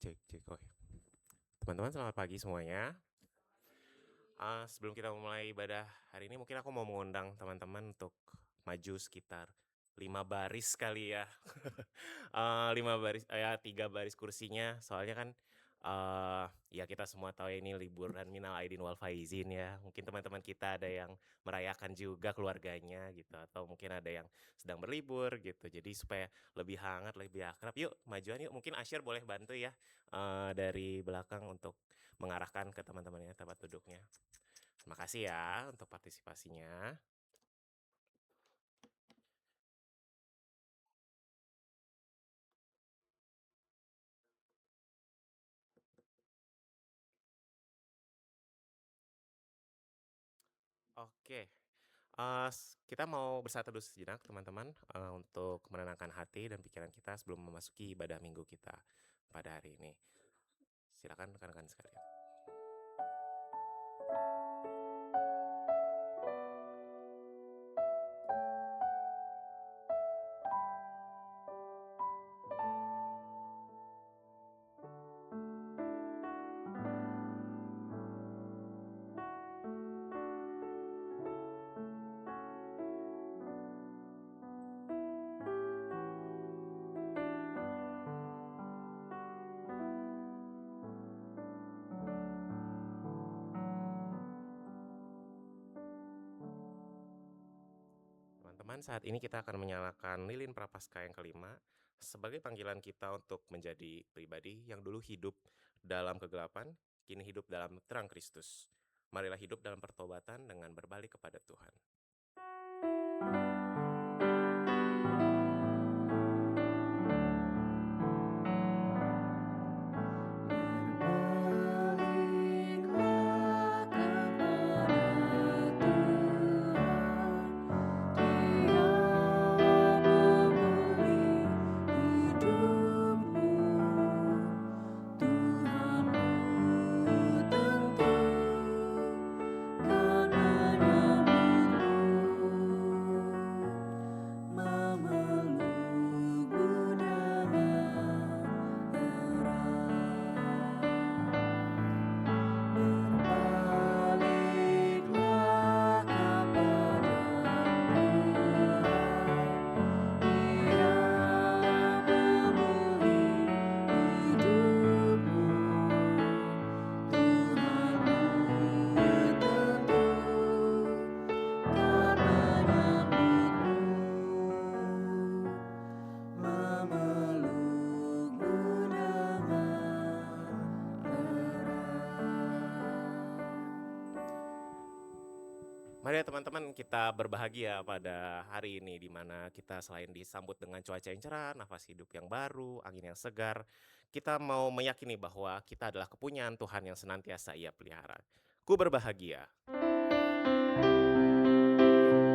Cek cek, oke. Teman-teman selamat pagi semuanya. Sebelum kita memulai ibadah hari ini mungkin aku mau mengundang teman-teman untuk maju sekitar 5 baris kali ya. 5 baris ya 3 baris kursinya soalnya kan, ya kita semua tahu ya ini liburan minal aidin wal faizin ya. Mungkin teman-teman kita ada yang merayakan juga keluarganya gitu atau mungkin ada yang sedang berlibur gitu. Jadi supaya lebih hangat, lebih akrab, yuk majuan yuk. Mungkin Asyar boleh bantu ya, dari belakang untuk mengarahkan ke teman-temannya tempat duduknya. Terima kasih ya untuk partisipasinya. Oke, kita mau bersatu dulu sejenak teman-teman, untuk menenangkan hati dan pikiran kita sebelum memasuki ibadah minggu kita pada hari ini. Silakan rekan-rekan sekalian. Teman-teman, saat ini kita akan menyalakan lilin prapaskah yang kelima sebagai panggilan kita untuk menjadi pribadi yang dulu hidup dalam kegelapan, kini hidup dalam terang Kristus. Marilah hidup dalam pertobatan dengan berbalik kepada Tuhan. Berbaliklah kepada Tuhan, Dia memulih hidupmu. Tuhanmu tentu kan menyambutmu, memelukmu dengan erat. Berbaliklah kepada Tuhan, Dia memulih hidupmu. Tuhanmu tentu kan menyambutmu, memelukmu dengan erat. Mari ya teman-teman kita berbahagia pada hari ini di mana kita selain disambut dengan cuaca yang cerah, nafas hidup yang baru, angin yang segar, kita mau meyakini bahwa kita adalah kepunyaan Tuhan yang senantiasa Ia pelihara. Ku berbahagia.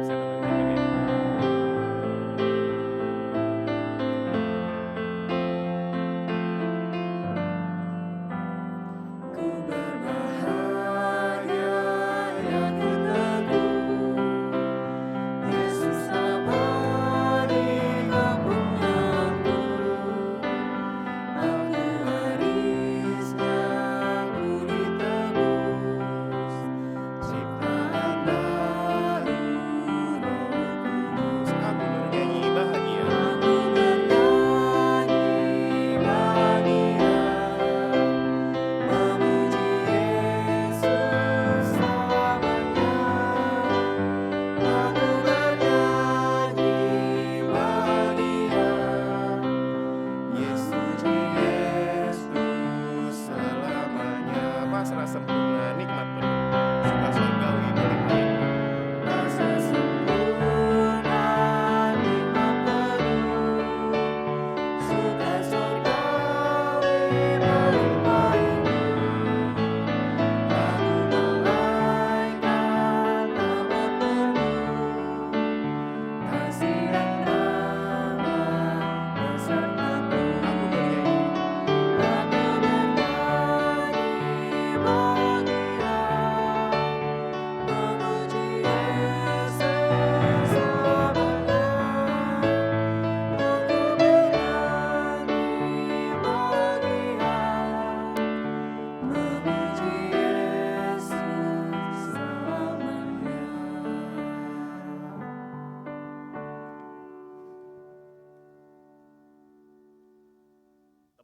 Bisa dengerin ya. Ku berbahagia, yakin teguh, Yesus abadi kepunyaanku. Aku warisnya, ku ditebus,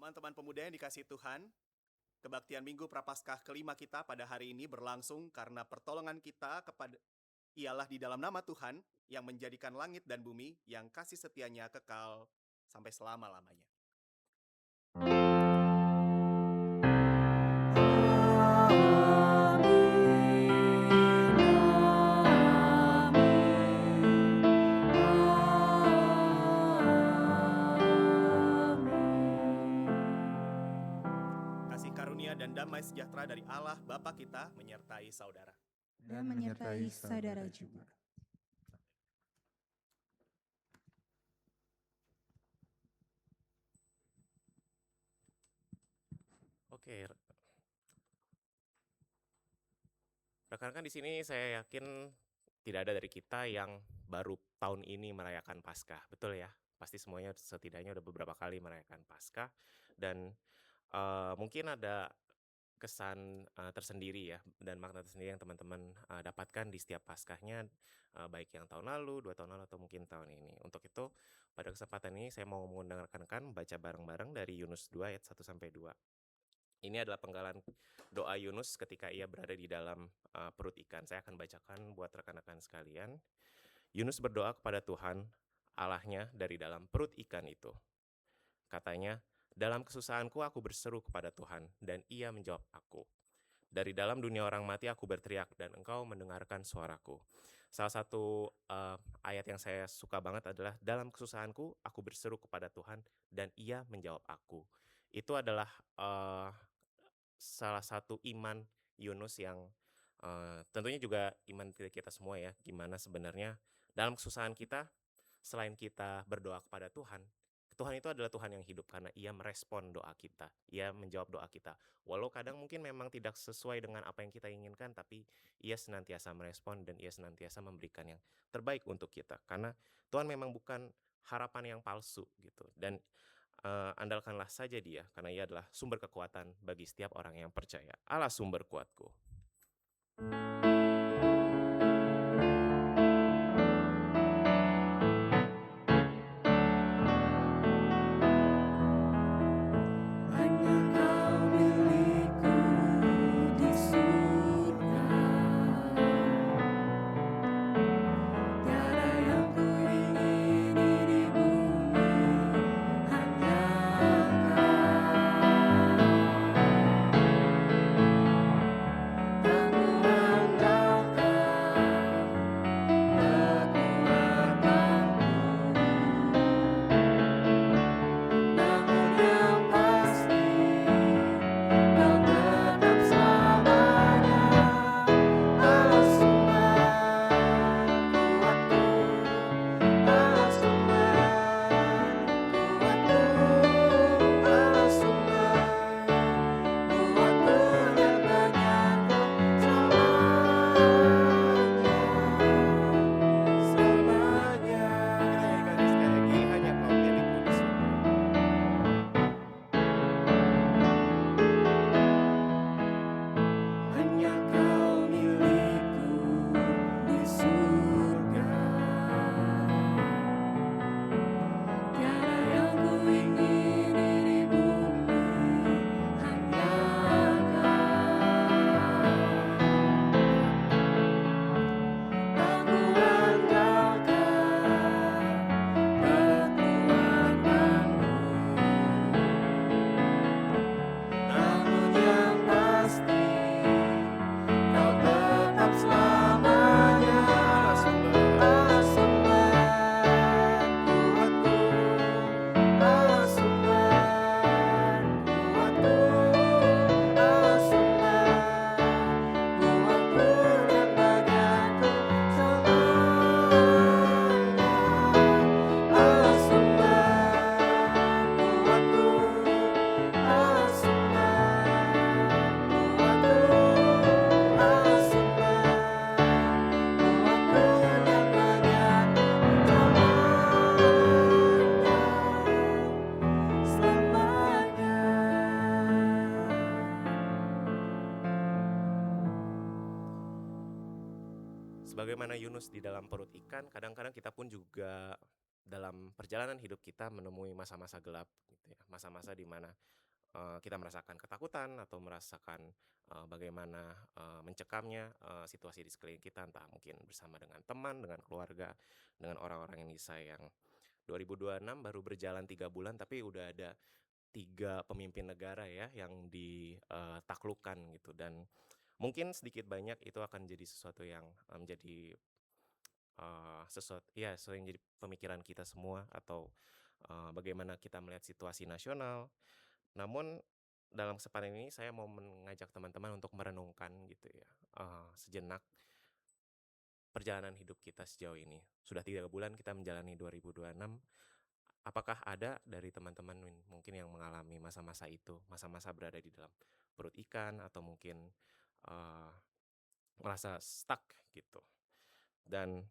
Teman-teman pemuda yang dikasihi Tuhan, kebaktian Minggu Prapaskah kelima kita pada hari ini berlangsung karena pertolongan kita kepada ialah di dalam nama Tuhan yang menjadikan langit dan bumi yang kasih setianya kekal sampai selama-lamanya. Kasih karunia dan damai sejahtera dari Allah Bapa kita menyertai saudara. Dan menyertai saudara juga. Oke, rekan-rekan di sini saya yakin tidak ada dari kita yang baru tahun ini merayakan Paskah, betul ya? Pasti semuanya setidaknya udah beberapa kali merayakan Paskah dan mungkin ada kesan tersendiri ya dan makna tersendiri yang teman-teman dapatkan di setiap Paskahnya, baik yang tahun lalu, 2 tahun lalu, atau mungkin tahun ini. Untuk itu, pada kesempatan ini saya mau mengundang rekan-rekan baca bareng-bareng dari Yunus 2 ayat 1 sampai 2. Ini adalah penggalan doa Yunus ketika ia berada di dalam perut ikan. Saya akan bacakan buat rekan-rekan sekalian. Yunus berdoa kepada Tuhan, Allahnya dari dalam perut ikan itu. Katanya, dalam kesusahanku aku berseru kepada Tuhan, dan ia menjawab aku. Dari dalam dunia orang mati aku berteriak, dan engkau mendengarkan suaraku. Salah satu ayat yang saya suka banget adalah, dalam kesusahanku aku berseru kepada Tuhan, dan ia menjawab aku. Itu adalah salah satu iman Yunus yang tentunya juga iman kita semua ya, gimana sebenarnya dalam kesusahan kita, selain kita berdoa kepada Tuhan, Tuhan itu adalah Tuhan yang hidup karena ia merespon doa kita, ia menjawab doa kita. Walau kadang mungkin memang tidak sesuai dengan apa yang kita inginkan, tapi ia senantiasa merespon dan ia senantiasa memberikan yang terbaik untuk kita. Karena Tuhan memang bukan harapan yang palsu gitu. Dan andalkanlah saja Dia, karena Ia adalah sumber kekuatan bagi setiap orang yang percaya. Allah sumber kuatku. Hanya Kau milikku di surga. Tiada yang ku ingini di bumi, hanya Kau. Aku andalkan kekuatanku, namun yang pasti Kau tetap selamanya. Allah sumber kuatku, Allah sumber kuatku, Allah sumber kuatku dan bagianku selamanya. Kita nyanyikan sekali lagi, hanya Kau milikku di surga. Hanya Kau milikku di surga. Tiada yang ku ingini di bumi, hanya Kau. Aku andalkan kekuatanmu, namun yang pasti Kau tetap selamanya. Allah sumber Allah sumber kuatku, Allah sumber kuatku, Allah sumber kuatku dan bagianku selamanya. Allah sumber kuatku, Allah sumber kuatku, Allah sumber kuatku dan bagianku selamanya. sebagaimana Yunus di dalam perut ikan, kadang-kadang kita pun juga dalam perjalanan hidup kita menemui masa-masa gelap gitu ya, masa-masa di mana kita merasakan ketakutan atau merasakan bagaimana mencekamnya situasi di sekeliling kita, entah mungkin bersama dengan teman, dengan keluarga, dengan orang-orang yang disayang. 2026 baru berjalan 3 bulan, tapi udah ada 3 pemimpin negara ya yang ditaklukkan gitu, dan mungkin sedikit banyak itu akan jadi sesuatu yang menjadi sesuatu yang jadi pemikiran kita semua, atau bagaimana kita melihat situasi nasional. Namun dalam kesempatan ini saya mau mengajak teman-teman untuk merenungkan gitu ya, sejenak perjalanan hidup kita sejauh ini. Sudah 3 bulan kita menjalani 2026. Apakah ada dari teman-teman mungkin yang mengalami masa-masa itu, masa-masa berada di dalam perut ikan, atau mungkin uh, merasa stuck gitu. Dan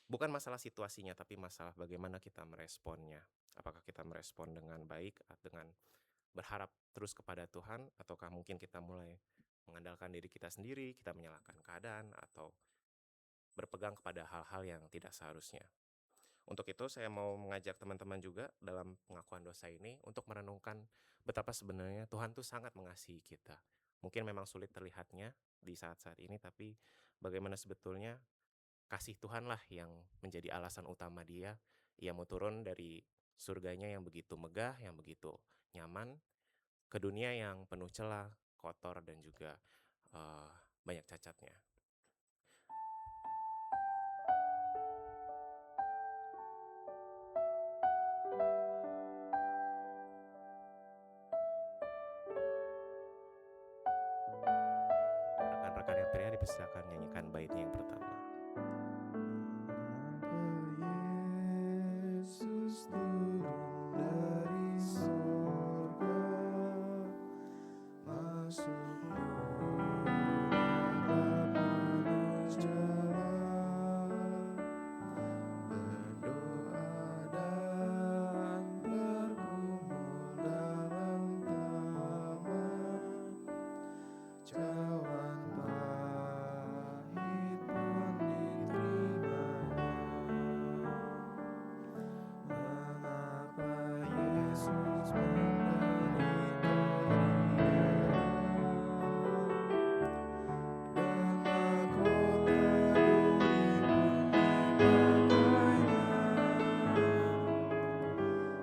bukan masalah situasinya, tapi masalah bagaimana kita meresponnya. Apakah kita merespon dengan baik, dengan berharap terus kepada Tuhan, ataukah mungkin kita mulai mengandalkan diri kita sendiri, kita menyalahkan keadaan, atau berpegang kepada hal-hal yang tidak seharusnya. Untuk itu saya mau mengajak teman-teman juga dalam pengakuan dosa ini untuk merenungkan betapa sebenarnya Tuhan tuh sangat mengasihi kita. Mungkin memang sulit terlihatnya di saat-saat ini, tapi bagaimana sebetulnya kasih Tuhanlah yang menjadi alasan utama Ia mau turun dari surganya yang begitu megah, yang begitu nyaman, ke dunia yang penuh celah, kotor, dan juga uh, banyak cacatnya. Rekan-rekan yang pria dipersilakan nyanyikan baitnya yang pertama. Yesus turun dari sorga, masuk dunia penuh celah, berdoa dan bergumul dalam taman, cawan pahit pun diterimanya. Mengapa Yesus menderita di dalam, dan mahkota duri pun dipakainya?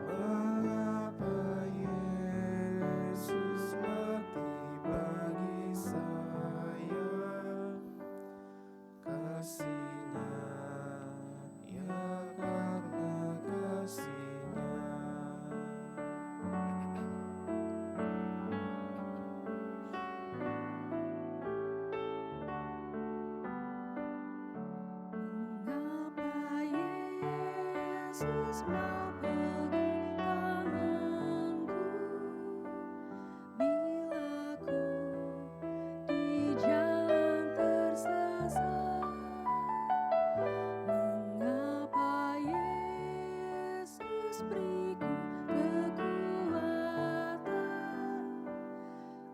Mengapa Yesus mati bagi saya? Kasihnya, ya karena kasihnya. Mengapa Yesus mau pegang tanganku bila ku di jalan tersesat? Mengapa Yesus beriku kekuatan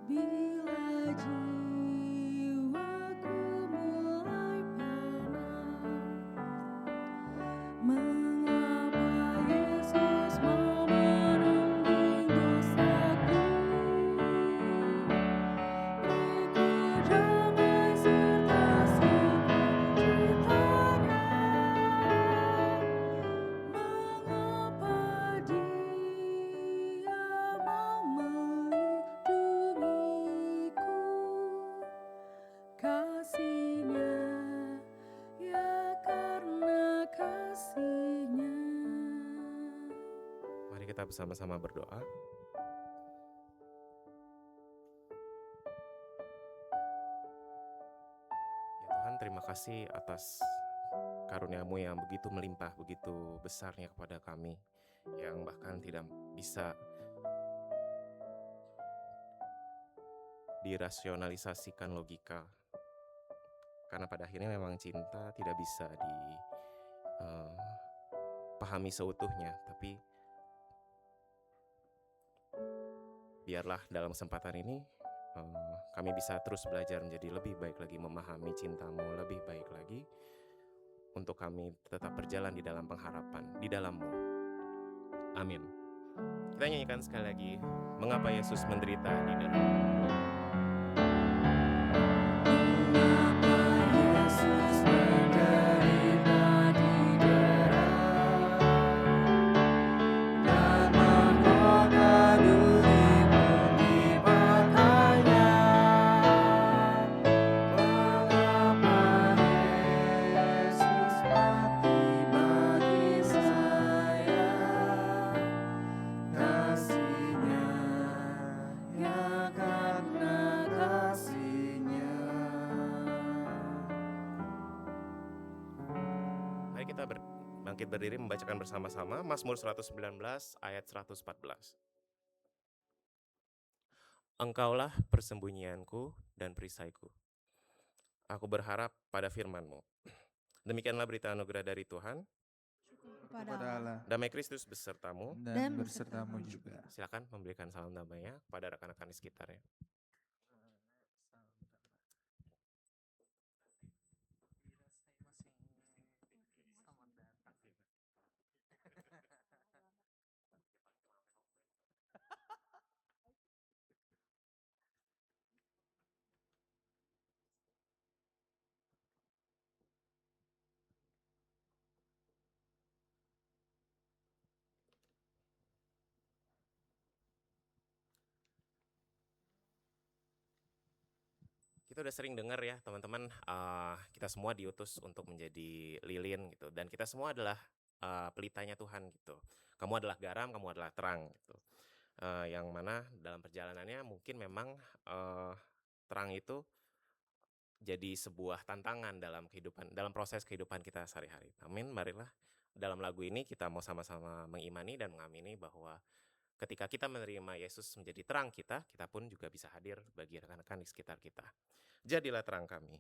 bila jiwaku mulai panas? Mengapa Yesus mau menanggung dosaku? Beriku damai serta sukacitanya. Mengapa Dia mau melindungiku? Kasihnya, ya karena kasihnya. Mari kita bersama-sama berdoa. Ya Tuhan, terima kasih atas karunia-Mu yang begitu melimpah, begitu besarnya kepada kami, yang bahkan tidak bisa dirasionalisasikan logika. Karena pada akhirnya memang cinta tidak bisa dipahami seutuhnya, tapi biarlah dalam kesempatan ini kami bisa terus belajar menjadi lebih baik lagi, memahami cinta-Mu lebih baik lagi, untuk kami tetap berjalan di dalam pengharapan, di dalam-Mu. Amin. Kita nyanyikan sekali lagi, mengapa Yesus menderita di dalam. Mengapa Yesus menderita di darat dan mahkota duri pun dipakainya? Mengapa Yesus mati bagi saya? Kasih-Nya, ya karena kasih-Nya. Mari kita bangkit berdiri membacakan bersama-sama Mazmur 119 ayat 114. Engkaulah persembunyianku dan perisaiku. Aku berharap pada firman-Mu. Demikianlah berita anugerah dari Tuhan. Kepada Allah Damai Kristus besertamu. dan besertamu juga. Silakan memberikan salam damainya kepada rekan-rekan di sekitarnya. Kita udah sering dengar ya teman-teman, kita semua diutus untuk menjadi lilin gitu, dan kita semua adalah pelitanya Tuhan gitu. Kamu adalah garam, kamu adalah terang gitu. Yang mana dalam perjalanannya mungkin memang terang itu jadi sebuah tantangan dalam kehidupan, dalam proses kehidupan kita sehari-hari. Amin. Marilah dalam lagu ini kita mau sama-sama mengimani dan mengamini bahwa ketika kita menerima Yesus menjadi terang kita, kita pun juga bisa hadir bagi rekan-rekan di sekitar kita. Jadilah terang kami.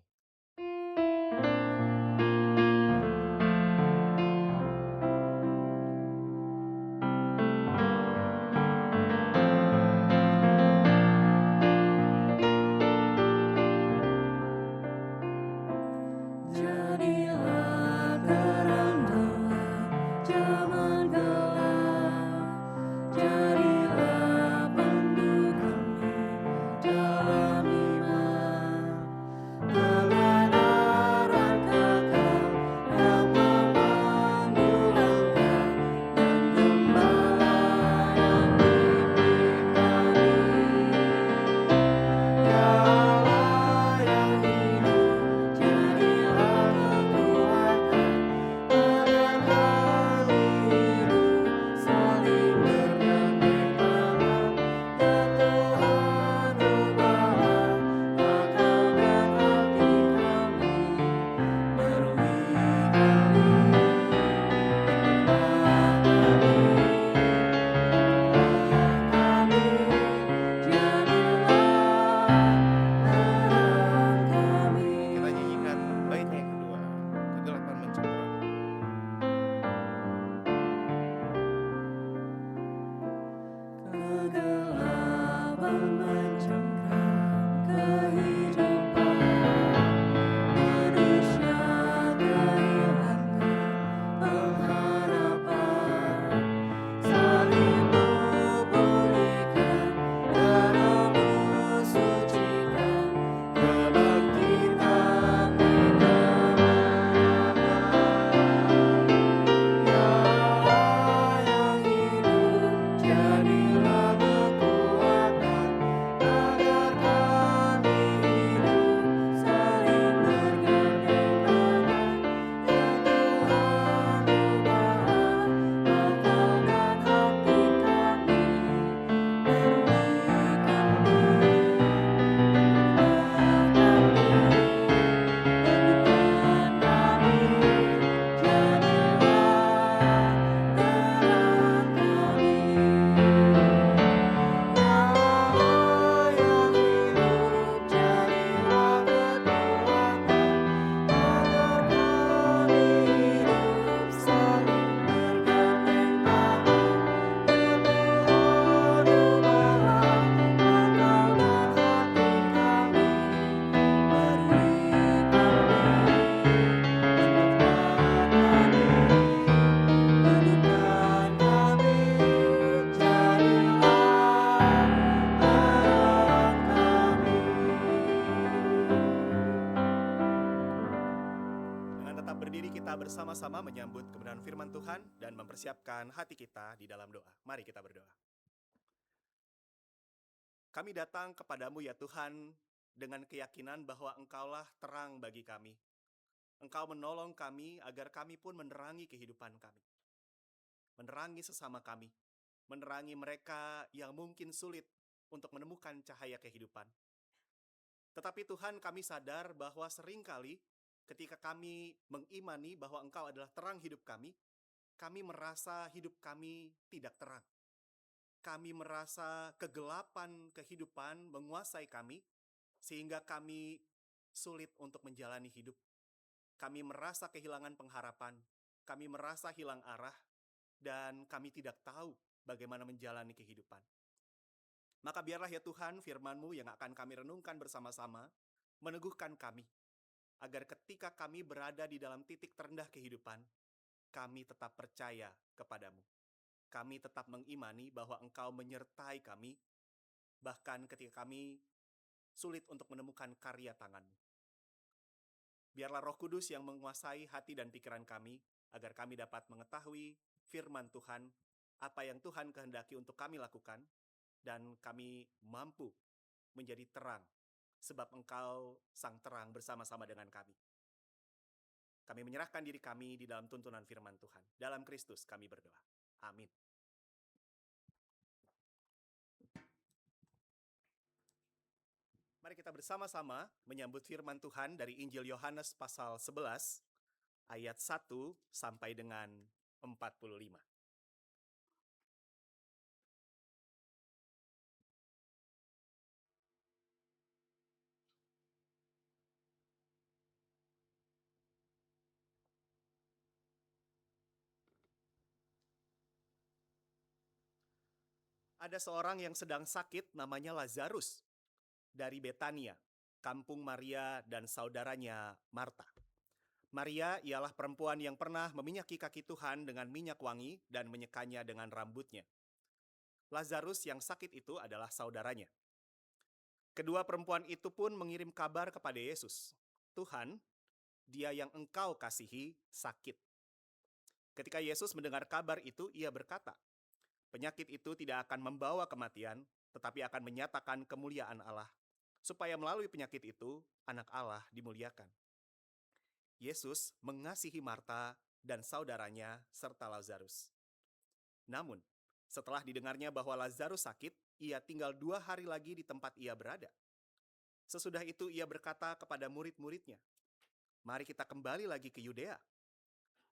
Jadilah terang dalam zaman gelap, jadilah pandu kami dalam iman, kebenaran bersama-sama menyambut kebenaran firman Tuhan dan mempersiapkan hati kita di dalam doa. Mari kita berdoa. Kami datang kepadamu ya Tuhan dengan keyakinan bahwa Engkaulah terang bagi kami. Engkau menolong kami agar kami pun menerangi kehidupan kami. Menerangi sesama kami. Menerangi mereka yang mungkin sulit untuk menemukan cahaya kehidupan. Tetapi Tuhan, kami sadar bahwa seringkali ketika kami mengimani bahwa Engkau adalah terang hidup kami merasa hidup kami tidak terang. Kami merasa kegelapan kehidupan menguasai kami, sehingga kami sulit untuk menjalani hidup. Kami merasa kehilangan pengharapan, kami merasa hilang arah, dan kami tidak tahu bagaimana menjalani kehidupan. Maka biarlah ya Tuhan firman-Mu yang akan kami renungkan bersama-sama, meneguhkan kami, agar ketika kami berada di dalam titik terendah kehidupan, kami tetap percaya kepadamu. Kami tetap mengimani bahwa Engkau menyertai kami, bahkan ketika kami sulit untuk menemukan karya tangan-Mu. Biarlah Roh Kudus yang menguasai hati dan pikiran kami, agar kami dapat mengetahui firman Tuhan, apa yang Tuhan kehendaki untuk kami lakukan, dan kami mampu menjadi terang, sebab Engkau sang terang bersama-sama dengan kami. Kami menyerahkan diri kami di dalam tuntunan firman Tuhan. Dalam Kristus kami berdoa. Amin. Mari kita bersama-sama menyambut firman Tuhan dari Injil Yohanes pasal 11, ayat 1 sampai dengan 45. Ada seorang yang sedang sakit namanya Lazarus dari Betania, kampung Maria dan saudaranya Marta. Maria ialah perempuan yang pernah meminyaki kaki Tuhan dengan minyak wangi dan menyekanya dengan rambutnya. Lazarus yang sakit itu adalah saudaranya. Kedua perempuan itu pun mengirim kabar kepada Yesus, "Tuhan, dia yang Engkau kasihi sakit." Ketika Yesus mendengar kabar itu, ia berkata, "Penyakit itu tidak akan membawa kematian, tetapi akan menyatakan kemuliaan Allah, supaya melalui penyakit itu, anak Allah dimuliakan." Yesus mengasihi Marta dan saudaranya serta Lazarus. Namun, setelah didengarnya bahwa Lazarus sakit, ia tinggal 2 hari lagi di tempat ia berada. Sesudah itu ia berkata kepada murid-muridnya, "Mari kita kembali lagi ke Yudea."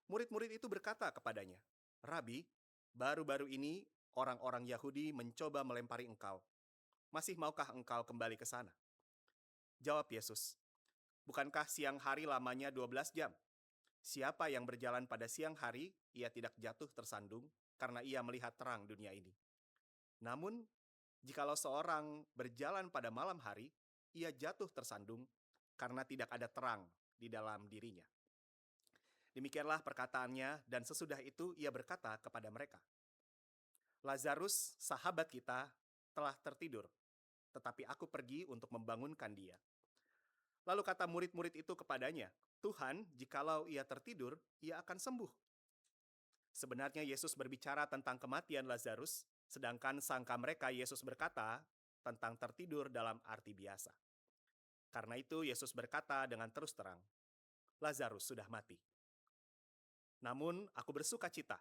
Murid-murid itu berkata kepadanya, "Rabi, baru-baru ini orang-orang Yahudi mencoba melempari engkau. Masih maukah engkau kembali ke sana?" Jawab Yesus, "Bukankah siang hari lamanya 12 jam? Siapa yang berjalan pada siang hari, ia tidak jatuh tersandung, karena ia melihat terang dunia ini. Namun, jikalau seorang berjalan pada malam hari, ia jatuh tersandung, karena tidak ada terang di dalam dirinya." Demikianlah perkataannya, dan sesudah itu ia berkata kepada mereka, "Lazarus, sahabat kita, telah tertidur, tetapi aku pergi untuk membangunkan dia." Lalu kata murid-murid itu kepadanya, "Tuhan, jikalau ia tertidur, ia akan sembuh." Sebenarnya Yesus berbicara tentang kematian Lazarus, sedangkan sangka mereka Yesus berkata tentang tertidur dalam arti biasa. Karena itu Yesus berkata dengan terus terang, "Lazarus sudah mati. Namun aku bersuka cita,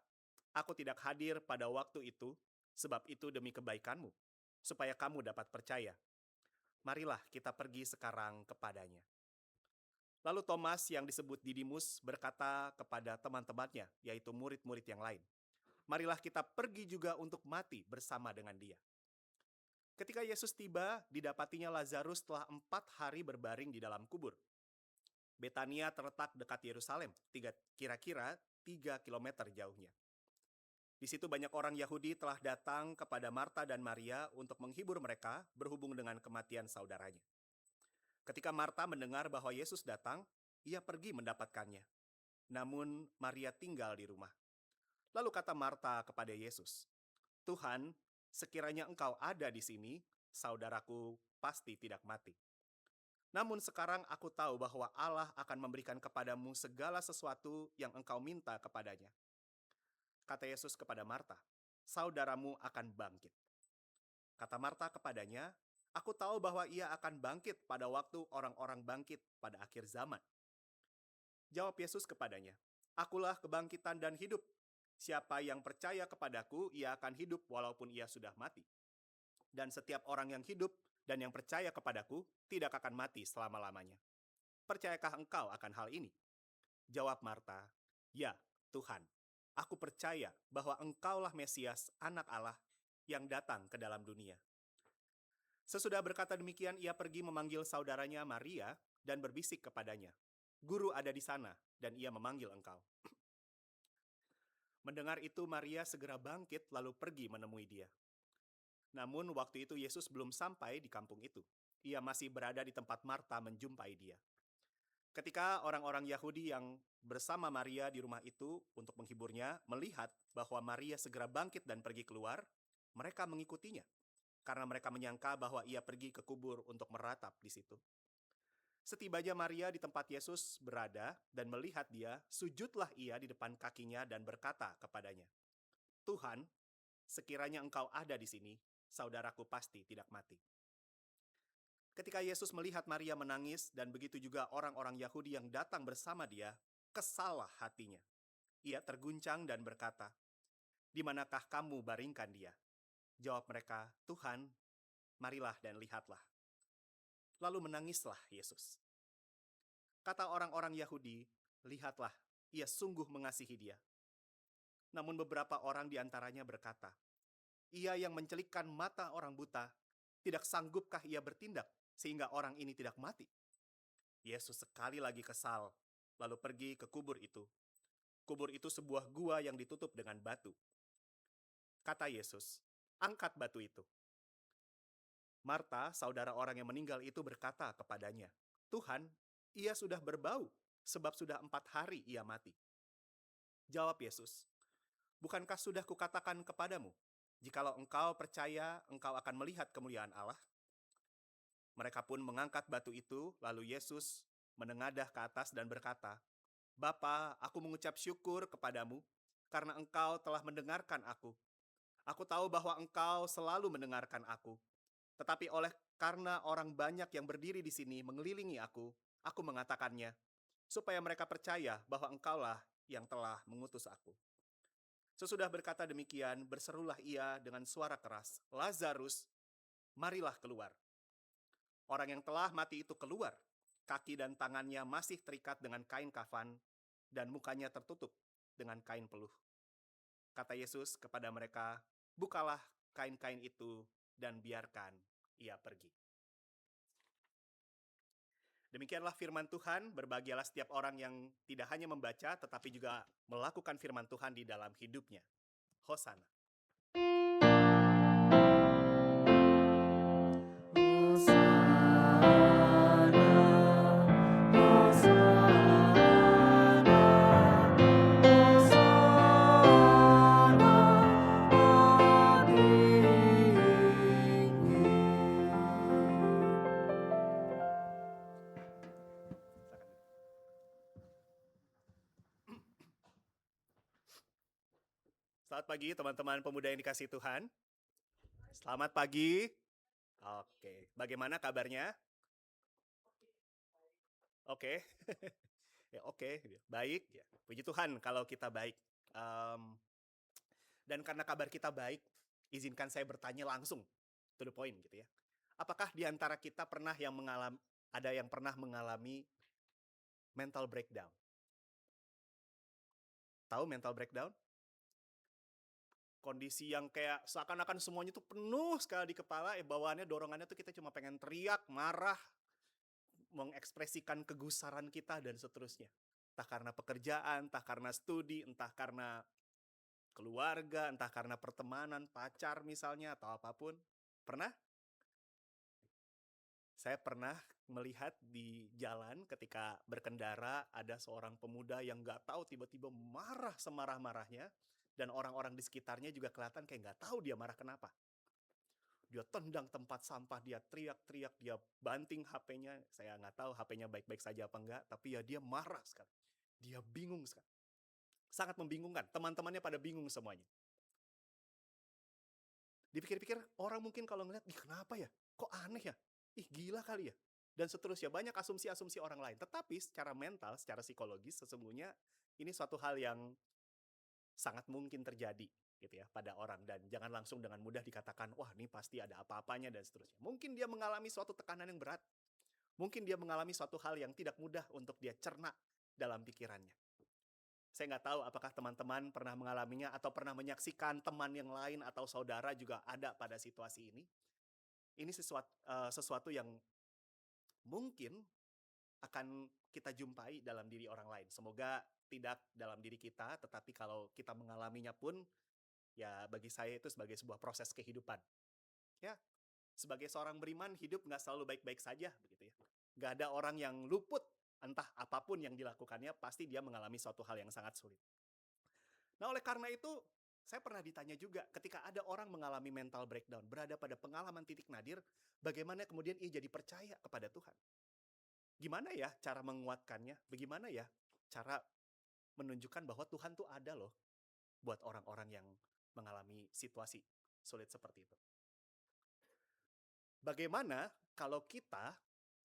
aku tidak hadir pada waktu itu, sebab itu demi kebaikanmu, supaya kamu dapat percaya. Marilah kita pergi sekarang kepadanya." Lalu Thomas yang disebut Didimus berkata kepada teman-temannya, yaitu murid-murid yang lain, "Marilah kita pergi juga untuk mati bersama dengan dia." Ketika Yesus tiba, didapatinya Lazarus telah 4 hari berbaring di dalam kubur. Betania terletak dekat Yerusalem, kira-kira 3 kilometer jauhnya. Di situ banyak orang Yahudi telah datang kepada Marta dan Maria untuk menghibur mereka berhubung dengan kematian saudaranya. Ketika Marta mendengar bahwa Yesus datang, ia pergi mendapatkannya. Namun Maria tinggal di rumah. Lalu kata Marta kepada Yesus, "Tuhan, sekiranya Engkau ada di sini, saudaraku pasti tidak mati." Namun sekarang aku tahu bahwa Allah akan memberikan kepadamu segala sesuatu yang engkau minta kepadanya. Kata Yesus kepada Marta, saudaramu akan bangkit. Kata Marta kepadanya, aku tahu bahwa ia akan bangkit pada waktu orang-orang bangkit pada akhir zaman. Jawab Yesus kepadanya, akulah kebangkitan dan hidup. Siapa yang percaya kepadaku, ia akan hidup walaupun ia sudah mati. Dan setiap orang yang hidup dan yang percaya kepadaku tidak akan mati selama-lamanya. Percayakah engkau akan hal ini? Jawab Marta, ya Tuhan, aku percaya bahwa engkaulah Mesias, anak Allah, yang datang ke dalam dunia. Sesudah berkata demikian, ia pergi memanggil saudaranya Maria dan berbisik kepadanya, Guru ada di sana dan ia memanggil engkau. Mendengar itu, Maria segera bangkit lalu pergi menemui dia. Namun waktu itu Yesus belum sampai di kampung itu. Ia masih berada di tempat Marta menjumpai dia. Ketika orang-orang Yahudi yang bersama Maria di rumah itu untuk menghiburnya melihat bahwa Maria segera bangkit dan pergi keluar, mereka mengikutinya karena mereka menyangka bahwa ia pergi ke kubur untuk meratap di situ. Setibanya Maria di tempat Yesus berada dan melihat dia, sujudlah ia di depan kakinya dan berkata kepadanya, Tuhan, sekiranya engkau ada di sini, saudaraku pasti tidak mati. Ketika Yesus melihat Maria menangis dan begitu juga orang-orang Yahudi yang datang bersama dia, kesallah hatinya. Ia terguncang dan berkata, di manakah kamu baringkan dia? Jawab mereka, Tuhan, marilah dan lihatlah. Lalu menangislah Yesus. Kata orang-orang Yahudi, lihatlah, ia sungguh mengasihi dia. Namun beberapa orang di antaranya berkata, ia yang mencelikkan mata orang buta, tidak sanggupkah ia bertindak sehingga orang ini tidak mati? Yesus sekali lagi kesal, lalu pergi ke kubur itu. Kubur itu sebuah gua yang ditutup dengan batu. Kata Yesus, angkat batu itu. Marta, saudara orang yang meninggal itu berkata kepadanya, Tuhan, ia sudah berbau, sebab sudah 4 hari ia mati. Jawab Yesus, bukankah sudah kukatakan kepadamu, jikalau engkau percaya, engkau akan melihat kemuliaan Allah? Mereka pun mengangkat batu itu, lalu Yesus menengadah ke atas dan berkata, Bapa, aku mengucap syukur kepadamu, karena engkau telah mendengarkan aku. Aku tahu bahwa engkau selalu mendengarkan aku. Tetapi karena orang banyak yang berdiri di sini mengelilingi aku mengatakannya, supaya mereka percaya bahwa engkaulah yang telah mengutus aku. Sesudah berkata demikian, berserulah ia dengan suara keras, Lazarus, marilah keluar. Orang yang telah mati itu keluar, kaki dan tangannya masih terikat dengan kain kafan, dan mukanya tertutup dengan kain peluh. Kata Yesus kepada mereka, bukalah kain-kain itu dan biarkan ia pergi. Demikianlah firman Tuhan, berbahagialah setiap orang yang tidak hanya membaca, tetapi juga melakukan firman Tuhan di dalam hidupnya. Hosana. Selamat pagi teman-teman pemuda yang dikasihi Tuhan. Selamat pagi. Oke, bagaimana kabarnya? Oke. Ya, oke, baik. Ya. Puji Tuhan kalau kita baik. Dan karena kabar kita baik, izinkan saya bertanya langsung, to the point gitu ya. Apakah di antara kita ada yang pernah mengalami mental breakdown? Tahu mental breakdown? Kondisi yang kayak seakan-akan semuanya tuh penuh sekali di kepala, bawaannya dorongannya tuh kita cuma pengen teriak, marah, mengekspresikan kegusaran kita dan seterusnya. Entah karena pekerjaan, entah karena studi, entah karena keluarga, entah karena pertemanan, pacar misalnya, atau apapun. Pernah? Saya pernah melihat di jalan ketika berkendara ada seorang pemuda yang gak tahu tiba-tiba marah semarah-marahnya, dan orang-orang di sekitarnya juga kelihatan kayak gak tahu dia marah kenapa. Dia tendang tempat sampah, dia teriak-teriak, dia banting HP-nya. Saya nggak tahu HP-nya baik-baik saja apa enggak, tapi ya dia marah sekali. Dia bingung sekali. Sangat membingungkan. Teman-temannya pada bingung semuanya. Dipikir-pikir orang mungkin kalau ngeliat, ih kenapa ya? Kok aneh ya? Ih gila kali ya? Dan seterusnya. Banyak asumsi-asumsi orang lain. Tetapi secara mental, secara psikologis, sesungguhnya ini suatu hal yang sangat mungkin terjadi gitu ya pada orang, dan jangan langsung dengan mudah dikatakan wah ini pasti ada apa-apanya dan seterusnya. Mungkin dia mengalami suatu tekanan yang berat, mungkin dia mengalami suatu hal yang tidak mudah untuk dia cerna dalam pikirannya. Saya nggak tahu apakah teman-teman pernah mengalaminya atau pernah menyaksikan teman yang lain atau saudara juga ada pada situasi ini. Ini sesuatu yang mungkin akan kita jumpai dalam diri orang lain. Semoga tidak dalam diri kita, tetapi kalau kita mengalaminya pun, ya bagi saya itu sebagai sebuah proses kehidupan. Ya, sebagai seorang beriman, hidup nggak selalu baik-baik saja, begitu ya. Nggak ada orang yang luput, entah apapun yang dilakukannya, pasti dia mengalami suatu hal yang sangat sulit. Nah, oleh karena itu, saya pernah ditanya juga, ketika ada orang mengalami mental breakdown, berada pada pengalaman titik nadir, bagaimana kemudian ia jadi percaya kepada Tuhan? Gimana ya cara menguatkannya? Bagaimana ya cara menunjukkan bahwa Tuhan tuh ada loh buat orang-orang yang mengalami situasi sulit seperti itu? Bagaimana kalau kita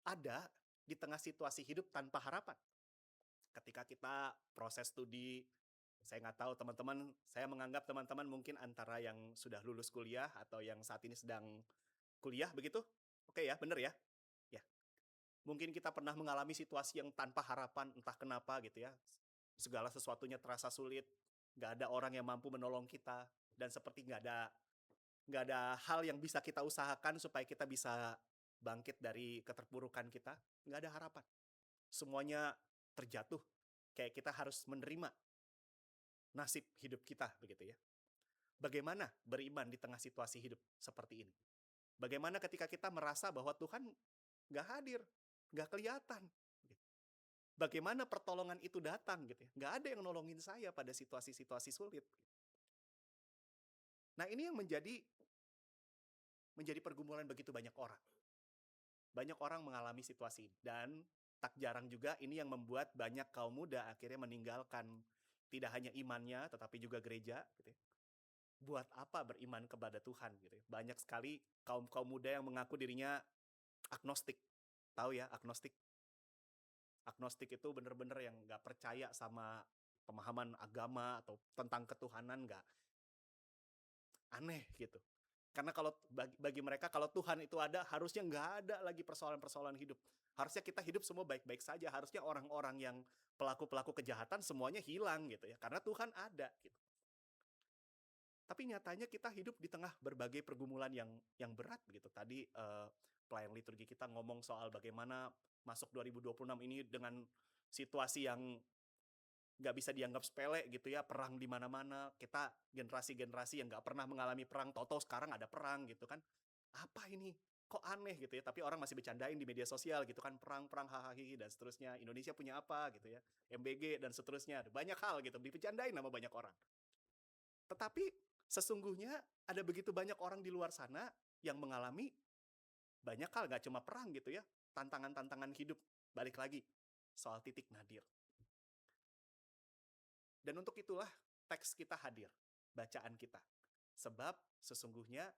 ada di tengah situasi hidup tanpa harapan? Ketika kita proses studi, saya nggak tahu teman-teman, saya menganggap teman-teman mungkin antara yang sudah lulus kuliah atau yang saat ini sedang kuliah, begitu? Oke ya, bener ya? Ya, mungkin kita pernah mengalami situasi yang tanpa harapan, entah kenapa gitu ya. Segala sesuatunya terasa sulit, nggak ada orang yang mampu menolong kita, dan seperti nggak ada hal yang bisa kita usahakan supaya kita bisa bangkit dari keterpurukan kita. Nggak ada harapan. Semuanya terjatuh. Kayak kita harus menerima nasib hidup kita, begitu ya. Bagaimana beriman di tengah situasi hidup seperti ini? Bagaimana ketika kita merasa bahwa Tuhan nggak hadir, nggak kelihatan? Bagaimana pertolongan itu datang gitu ya? Nggak ada yang nolongin saya pada situasi-situasi sulit. Nah, ini yang menjadi pergumulan begitu banyak orang. Banyak orang mengalami situasi ini, dan tak jarang juga ini yang membuat banyak kaum muda akhirnya meninggalkan tidak hanya imannya tetapi juga gereja gitu ya. Buat apa beriman kepada Tuhan gitu ya. Banyak sekali kaum muda yang mengaku dirinya agnostik. Tahu ya agnostik? Agnostik itu bener-bener yang nggak percaya sama pemahaman agama atau tentang ketuhanan, nggak, aneh gitu. Karena kalau bagi mereka kalau Tuhan itu ada, harusnya nggak ada lagi persoalan-persoalan hidup. Harusnya kita hidup semua baik-baik saja. Harusnya orang-orang yang pelaku-pelaku kejahatan semuanya hilang gitu ya. Karena Tuhan ada gitu. Tapi nyatanya kita hidup di tengah berbagai pergumulan yang berat begitu. Tadi pelayan liturgi kita ngomong soal bagaimana masuk 2026 ini dengan situasi yang nggak bisa dianggap sepele gitu ya, perang di mana-mana, kita generasi-generasi yang nggak pernah mengalami perang, tahu-tahu sekarang ada perang gitu kan, apa ini, kok aneh gitu ya, tapi orang masih bercandain di media sosial gitu kan, perang-perang hahaha dan seterusnya, Indonesia punya apa gitu ya, MBG dan seterusnya, banyak hal gitu, dibercandain sama banyak orang. Tetapi sesungguhnya ada begitu banyak orang di luar sana yang mengalami banyak hal, nggak cuma perang gitu ya, tantangan-tantangan hidup, balik lagi, soal titik nadir. Dan untuk itulah teks kita hadir, bacaan kita. Sebab sesungguhnya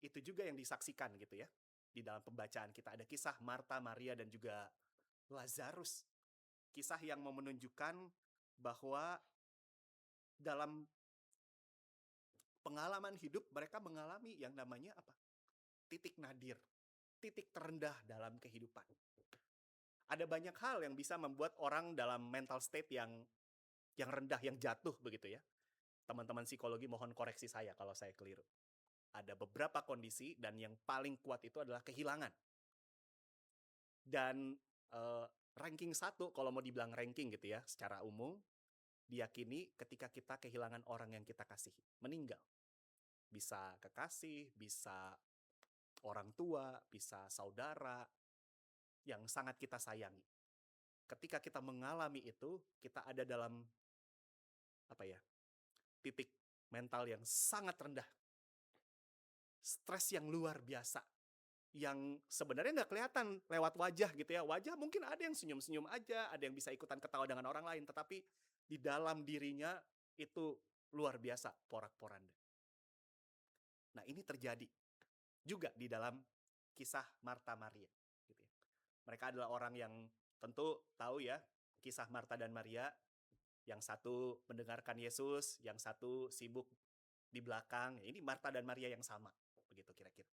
itu juga yang disaksikan gitu ya. Di dalam pembacaan kita ada kisah Marta, Maria, dan juga Lazarus. Kisah yang mau menunjukkan bahwa dalam pengalaman hidup mereka mengalami yang namanya apa? Titik nadir, titik terendah dalam kehidupan. Ada banyak hal yang bisa membuat orang dalam mental state yang rendah, yang jatuh begitu ya. Teman-teman psikologi mohon koreksi saya kalau saya keliru. Ada beberapa kondisi dan yang paling kuat itu adalah kehilangan. Dan ranking 1, kalau mau dibilang ranking gitu ya, secara umum, diyakini ketika kita kehilangan orang yang kita kasihi, meninggal. Bisa kekasih, bisa orang tua, bisa saudara yang sangat kita sayangi. Ketika kita mengalami itu, kita ada dalam titik mental yang sangat rendah. stres yang luar biasa. Yang sebenarnya nggak kelihatan lewat wajah gitu ya. Wajah mungkin ada yang senyum-senyum aja, ada yang bisa ikutan ketawa dengan orang lain. Tetapi di dalam dirinya itu luar biasa porak-poranda. Nah ini terjadi juga di dalam kisah Marta Maria. Gitu ya. Mereka adalah orang yang tentu tahu ya kisah Marta dan Maria. Yang satu mendengarkan Yesus, yang satu sibuk di belakang. Ini Marta dan Maria yang sama, begitu kira-kira.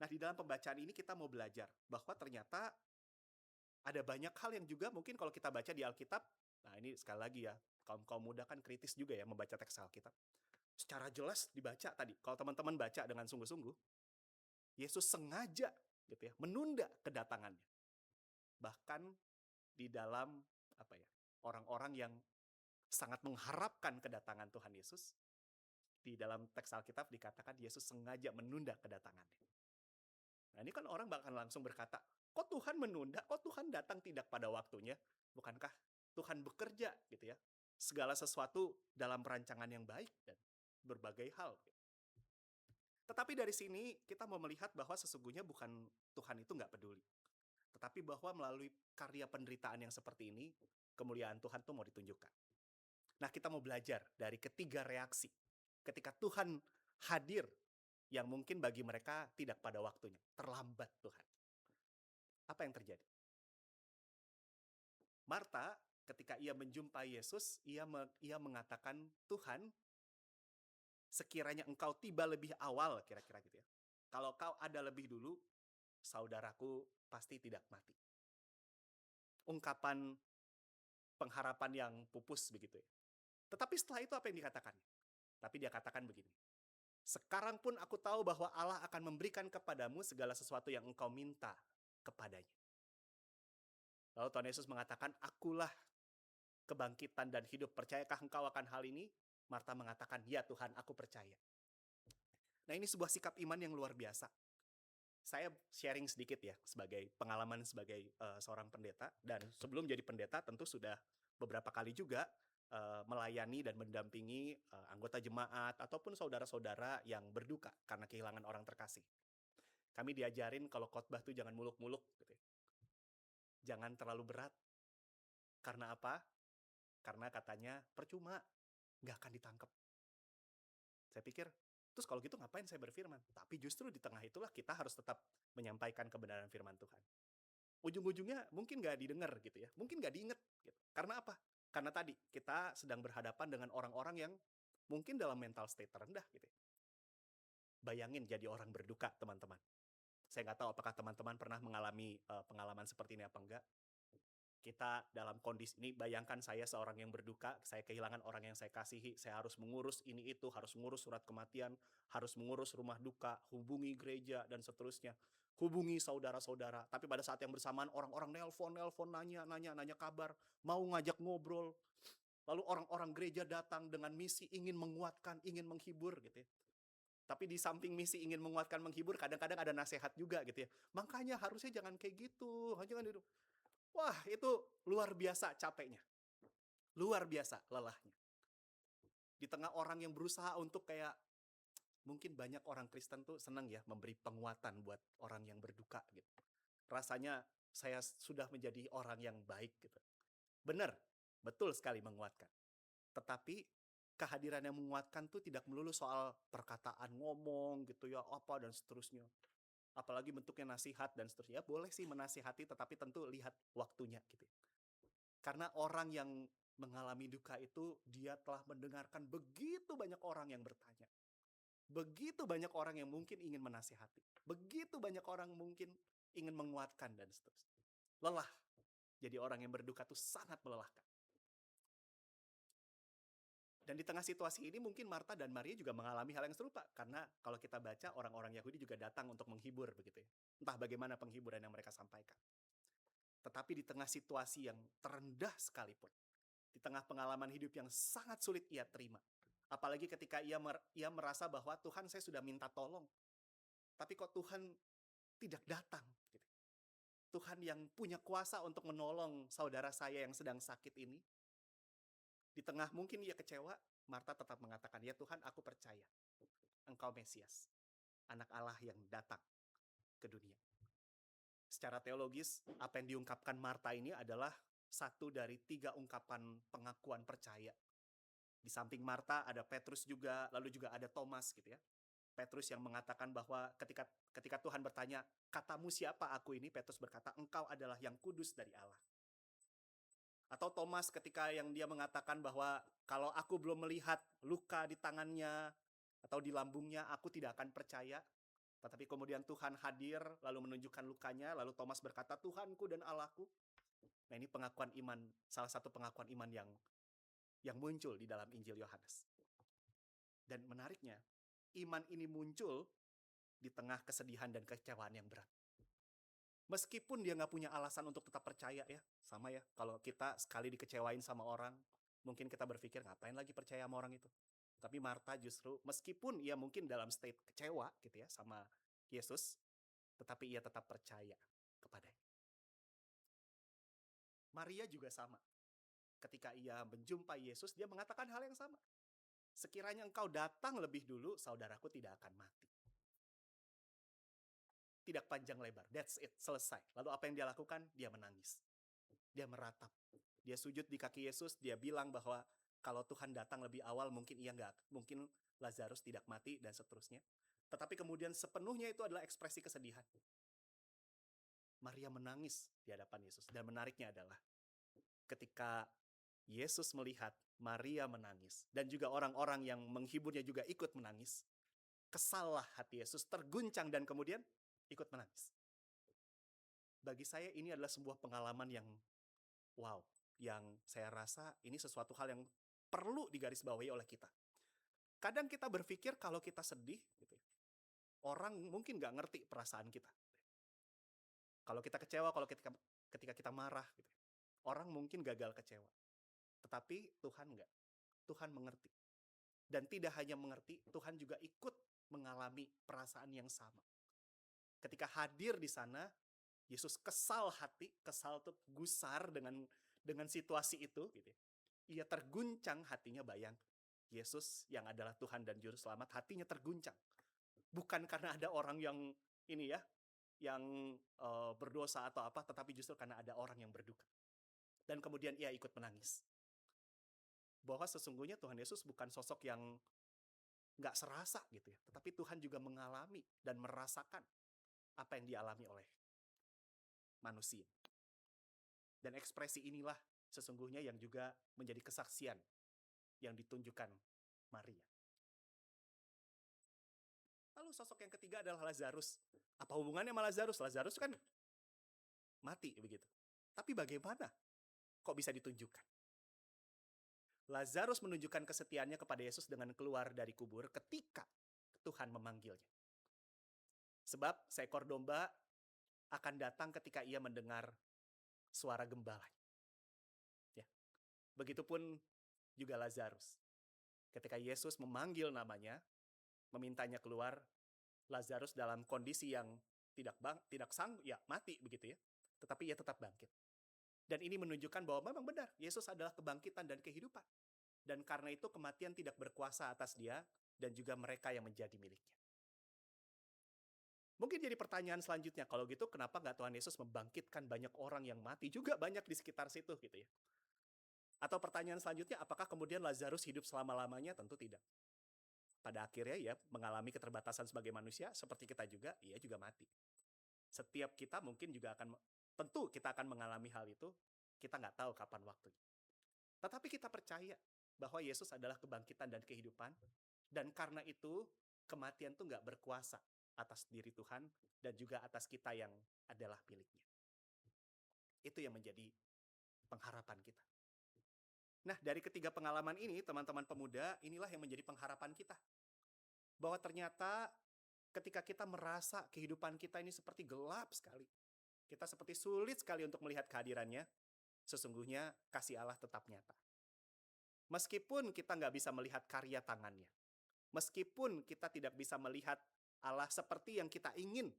Nah, di dalam pembacaan ini kita mau belajar bahwa ternyata ada banyak hal yang juga mungkin kalau kita baca di Alkitab, nah ini sekali lagi ya, kaum muda kan kritis juga ya membaca teks Alkitab. Secara jelas dibaca tadi, kalau teman-teman baca dengan sungguh-sungguh, Yesus sengaja gitu ya, menunda kedatangannya. Bahkan di dalam apa ya, orang-orang yang sangat mengharapkan kedatangan Tuhan Yesus, di dalam teks Alkitab dikatakan Yesus sengaja menunda kedatangannya. Nah ini kan orang bahkan langsung berkata, kok Tuhan menunda, kok Tuhan datang tidak pada waktunya? Bukankah Tuhan bekerja gitu ya? Segala sesuatu dalam perancangan yang baik dan berbagai hal. Tetapi dari sini kita mau melihat bahwa sesungguhnya bukan Tuhan itu nggak peduli. Tetapi bahwa melalui karya penderitaan yang seperti ini, kemuliaan Tuhan tuh mau ditunjukkan. Nah kita mau belajar dari ketiga reaksi ketika Tuhan hadir yang mungkin bagi mereka tidak pada waktunya, terlambat Tuhan. Apa yang terjadi? Marta ketika ia menjumpai Yesus, ia mengatakan, Tuhan, sekiranya engkau tiba lebih awal, kira-kira gitu ya. Kalau kau ada lebih dulu, saudaraku pasti tidak mati. Ungkapan pengharapan yang pupus begitu ya. Tetapi setelah itu apa yang dikatakan? Tapi dia katakan begini, sekarang pun aku tahu bahwa Allah akan memberikan kepadamu segala sesuatu yang engkau minta kepadanya. Lalu Tuhan Yesus mengatakan, akulah kebangkitan dan hidup. Percayakah engkau akan hal ini? Marta mengatakan, ya Tuhan, aku percaya. Nah ini sebuah sikap iman yang luar biasa. Saya sharing sedikit ya, sebagai pengalaman sebagai seorang pendeta. Dan sebelum jadi pendeta tentu sudah beberapa kali juga melayani dan mendampingi anggota jemaat ataupun saudara-saudara yang berduka karena kehilangan orang terkasih. Kami diajarin kalau khotbah tuh jangan muluk-muluk gitu ya. Jangan terlalu berat. Karena apa? Karena katanya percuma, nggak akan ditangkap. Saya pikir, terus kalau gitu ngapain saya berfirman? Tapi justru di tengah itulah kita harus tetap menyampaikan kebenaran firman Tuhan. Ujung-ujungnya mungkin nggak didengar gitu ya, mungkin nggak diinget. Gitu. Karena apa? Karena tadi kita sedang berhadapan dengan orang-orang yang mungkin dalam mental state terendah gitu ya. Bayangin jadi orang berduka, teman-teman. Saya nggak tahu apakah teman-teman pernah mengalami pengalaman seperti ini apa enggak. Kita dalam kondisi ini, bayangkan saya seorang yang berduka, saya kehilangan orang yang saya kasihi, saya harus mengurus ini itu, harus mengurus surat kematian, harus mengurus rumah duka, hubungi gereja, dan seterusnya. Hubungi saudara-saudara, tapi pada saat yang bersamaan orang-orang nelpon, nanya kabar, mau ngajak ngobrol. Lalu orang-orang gereja datang dengan misi ingin menguatkan, ingin menghibur gitu ya. Tapi di samping misi ingin menguatkan, menghibur, kadang-kadang ada nasihat juga gitu ya. Makanya harusnya jangan kayak gitu, jangan gitu. Wah, itu luar biasa capeknya. Luar biasa lelahnya. Di tengah orang yang berusaha untuk kayak, mungkin banyak orang Kristen tuh senang ya memberi penguatan buat orang yang berduka gitu. Rasanya saya sudah menjadi orang yang baik gitu. Benar, betul sekali menguatkan. Tetapi kehadiran yang menguatkan tuh tidak melulu soal perkataan ngomong gitu ya, apa dan seterusnya. Apalagi bentuknya nasihat dan seterusnya. Ya, boleh sih menasihati, tetapi tentu lihat waktunya gitu. Karena orang yang mengalami duka itu, dia telah mendengarkan begitu banyak orang yang bertanya. Begitu banyak orang yang mungkin ingin menasihati. Begitu banyak orang mungkin ingin menguatkan dan seterusnya. Lelah. Jadi orang yang berduka itu sangat melelahkan. Dan di tengah situasi ini mungkin Marta dan Maria juga mengalami hal yang serupa. Karena kalau kita baca, orang-orang Yahudi juga datang untuk menghibur begitu ya. Entah bagaimana penghiburan yang mereka sampaikan. Tetapi di tengah situasi yang terendah sekalipun, di tengah pengalaman hidup yang sangat sulit ia terima, apalagi ketika ia merasa bahwa Tuhan, saya sudah minta tolong, tapi kok Tuhan tidak datang. Gitu. Tuhan yang punya kuasa untuk menolong saudara saya yang sedang sakit ini, di tengah mungkin ia kecewa, Marta tetap mengatakan, ya Tuhan, aku percaya, Engkau Mesias. anak Allah yang datang ke dunia. Secara teologis, apa yang diungkapkan Marta ini adalah satu dari 3 ungkapan pengakuan percaya. Di samping Marta ada Petrus juga, lalu juga ada Thomas gitu ya. Petrus yang mengatakan bahwa ketika Tuhan bertanya, katamu siapa aku ini? Petrus berkata, engkau adalah yang kudus dari Allah. Atau Thomas ketika yang dia mengatakan bahwa kalau aku belum melihat luka di tangannya atau di lambungnya, aku tidak akan percaya. Tetapi kemudian Tuhan hadir lalu menunjukkan lukanya, lalu Thomas berkata, Tuhanku dan Allahku. Nah, ini pengakuan iman, salah satu pengakuan iman yang muncul di dalam Injil Yohanes. Dan menariknya, iman ini muncul di tengah kesedihan dan kekecewaan yang berat. Meskipun dia nggak punya alasan untuk tetap percaya ya, sama ya. Kalau kita sekali dikecewain sama orang, mungkin kita berpikir ngapain lagi percaya sama orang itu. Tapi Marta justru meskipun ia mungkin dalam state kecewa gitu ya sama Yesus, tetapi ia tetap percaya kepadanya. Maria juga sama. Ketika ia menjumpai Yesus, dia mengatakan hal yang sama. Sekiranya engkau datang lebih dulu, saudaraku tidak akan mati. Tidak panjang lebar, that's it, selesai. Lalu apa yang dia lakukan? Dia menangis. Dia meratap. Dia sujud di kaki Yesus, dia bilang bahwa kalau Tuhan datang lebih awal, mungkin Lazarus tidak mati, dan seterusnya. Tetapi kemudian sepenuhnya itu adalah ekspresi kesedihan. Maria menangis di hadapan Yesus. Dan menariknya adalah ketika Yesus melihat Maria menangis, dan juga orang-orang yang menghiburnya juga ikut menangis, kesallah hati Yesus, terguncang dan kemudian ikut menangis. Bagi saya ini adalah sebuah pengalaman yang wow, yang saya rasa ini sesuatu hal yang perlu digarisbawahi oleh kita. Kadang kita berpikir kalau kita sedih, gitu, orang mungkin nggak ngerti perasaan kita. Kalau kita kecewa, ketika kita marah, gitu, orang mungkin gagal kecewa. Tetapi Tuhan enggak. Tuhan mengerti. Dan tidak hanya mengerti, Tuhan juga ikut mengalami perasaan yang sama. Ketika hadir di sana, Yesus kesal hati, kesal tuh gusar dengan situasi itu, gitu. Ia terguncang hatinya, bayang. Yesus yang adalah Tuhan dan Juru Selamat, hatinya terguncang. Bukan karena ada orang yang ini ya, yang berdosa atau apa, tetapi justru karena ada orang yang berduka. Dan kemudian ia ikut menangis. Bahwa sesungguhnya Tuhan Yesus bukan sosok yang nggak serasa gitu ya, tetapi Tuhan juga mengalami dan merasakan apa yang dialami oleh manusia. Dan ekspresi inilah sesungguhnya yang juga menjadi kesaksian yang ditunjukkan Maria. Lalu sosok yang ketiga adalah Lazarus. Apa hubungannya sama Lazarus? Lazarus kan mati begitu. Tapi bagaimana kok bisa ditunjukkan? Lazarus menunjukkan kesetiaannya kepada Yesus dengan keluar dari kubur ketika Tuhan memanggilnya. Sebab seekor domba akan datang ketika ia mendengar suara gembala. Ya. Begitupun juga Lazarus. Ketika Yesus memanggil namanya, memintanya keluar, Lazarus dalam kondisi yang tidak sanggup, ya mati begitu ya. Tetapi ia tetap bangkit. Dan ini menunjukkan bahwa memang benar, Yesus adalah kebangkitan dan kehidupan. Dan karena itu kematian tidak berkuasa atas dia dan juga mereka yang menjadi miliknya. Mungkin jadi pertanyaan selanjutnya, kalau gitu kenapa nggak Tuhan Yesus membangkitkan banyak orang yang mati juga banyak di sekitar situ gitu ya. Atau pertanyaan selanjutnya, apakah kemudian Lazarus hidup selama-lamanya? Tentu tidak. Pada akhirnya ya mengalami keterbatasan sebagai manusia, seperti kita juga, ia juga mati. Setiap kita mungkin juga tentu kita akan mengalami hal itu, kita nggak tahu kapan waktunya. Tetapi kita percaya bahwa Yesus adalah kebangkitan dan kehidupan, dan karena itu kematian itu nggak berkuasa atas diri Tuhan dan juga atas kita yang adalah miliknya. Itu yang menjadi pengharapan kita. Nah, dari ketiga pengalaman ini, teman-teman pemuda, inilah yang menjadi pengharapan kita. Bahwa ternyata ketika kita merasa kehidupan kita ini seperti gelap sekali, kita seperti sulit sekali untuk melihat kehadirannya, sesungguhnya kasih Allah tetap nyata. Meskipun kita nggak bisa melihat karya tangannya, meskipun kita tidak bisa melihat Allah seperti yang kita ingin,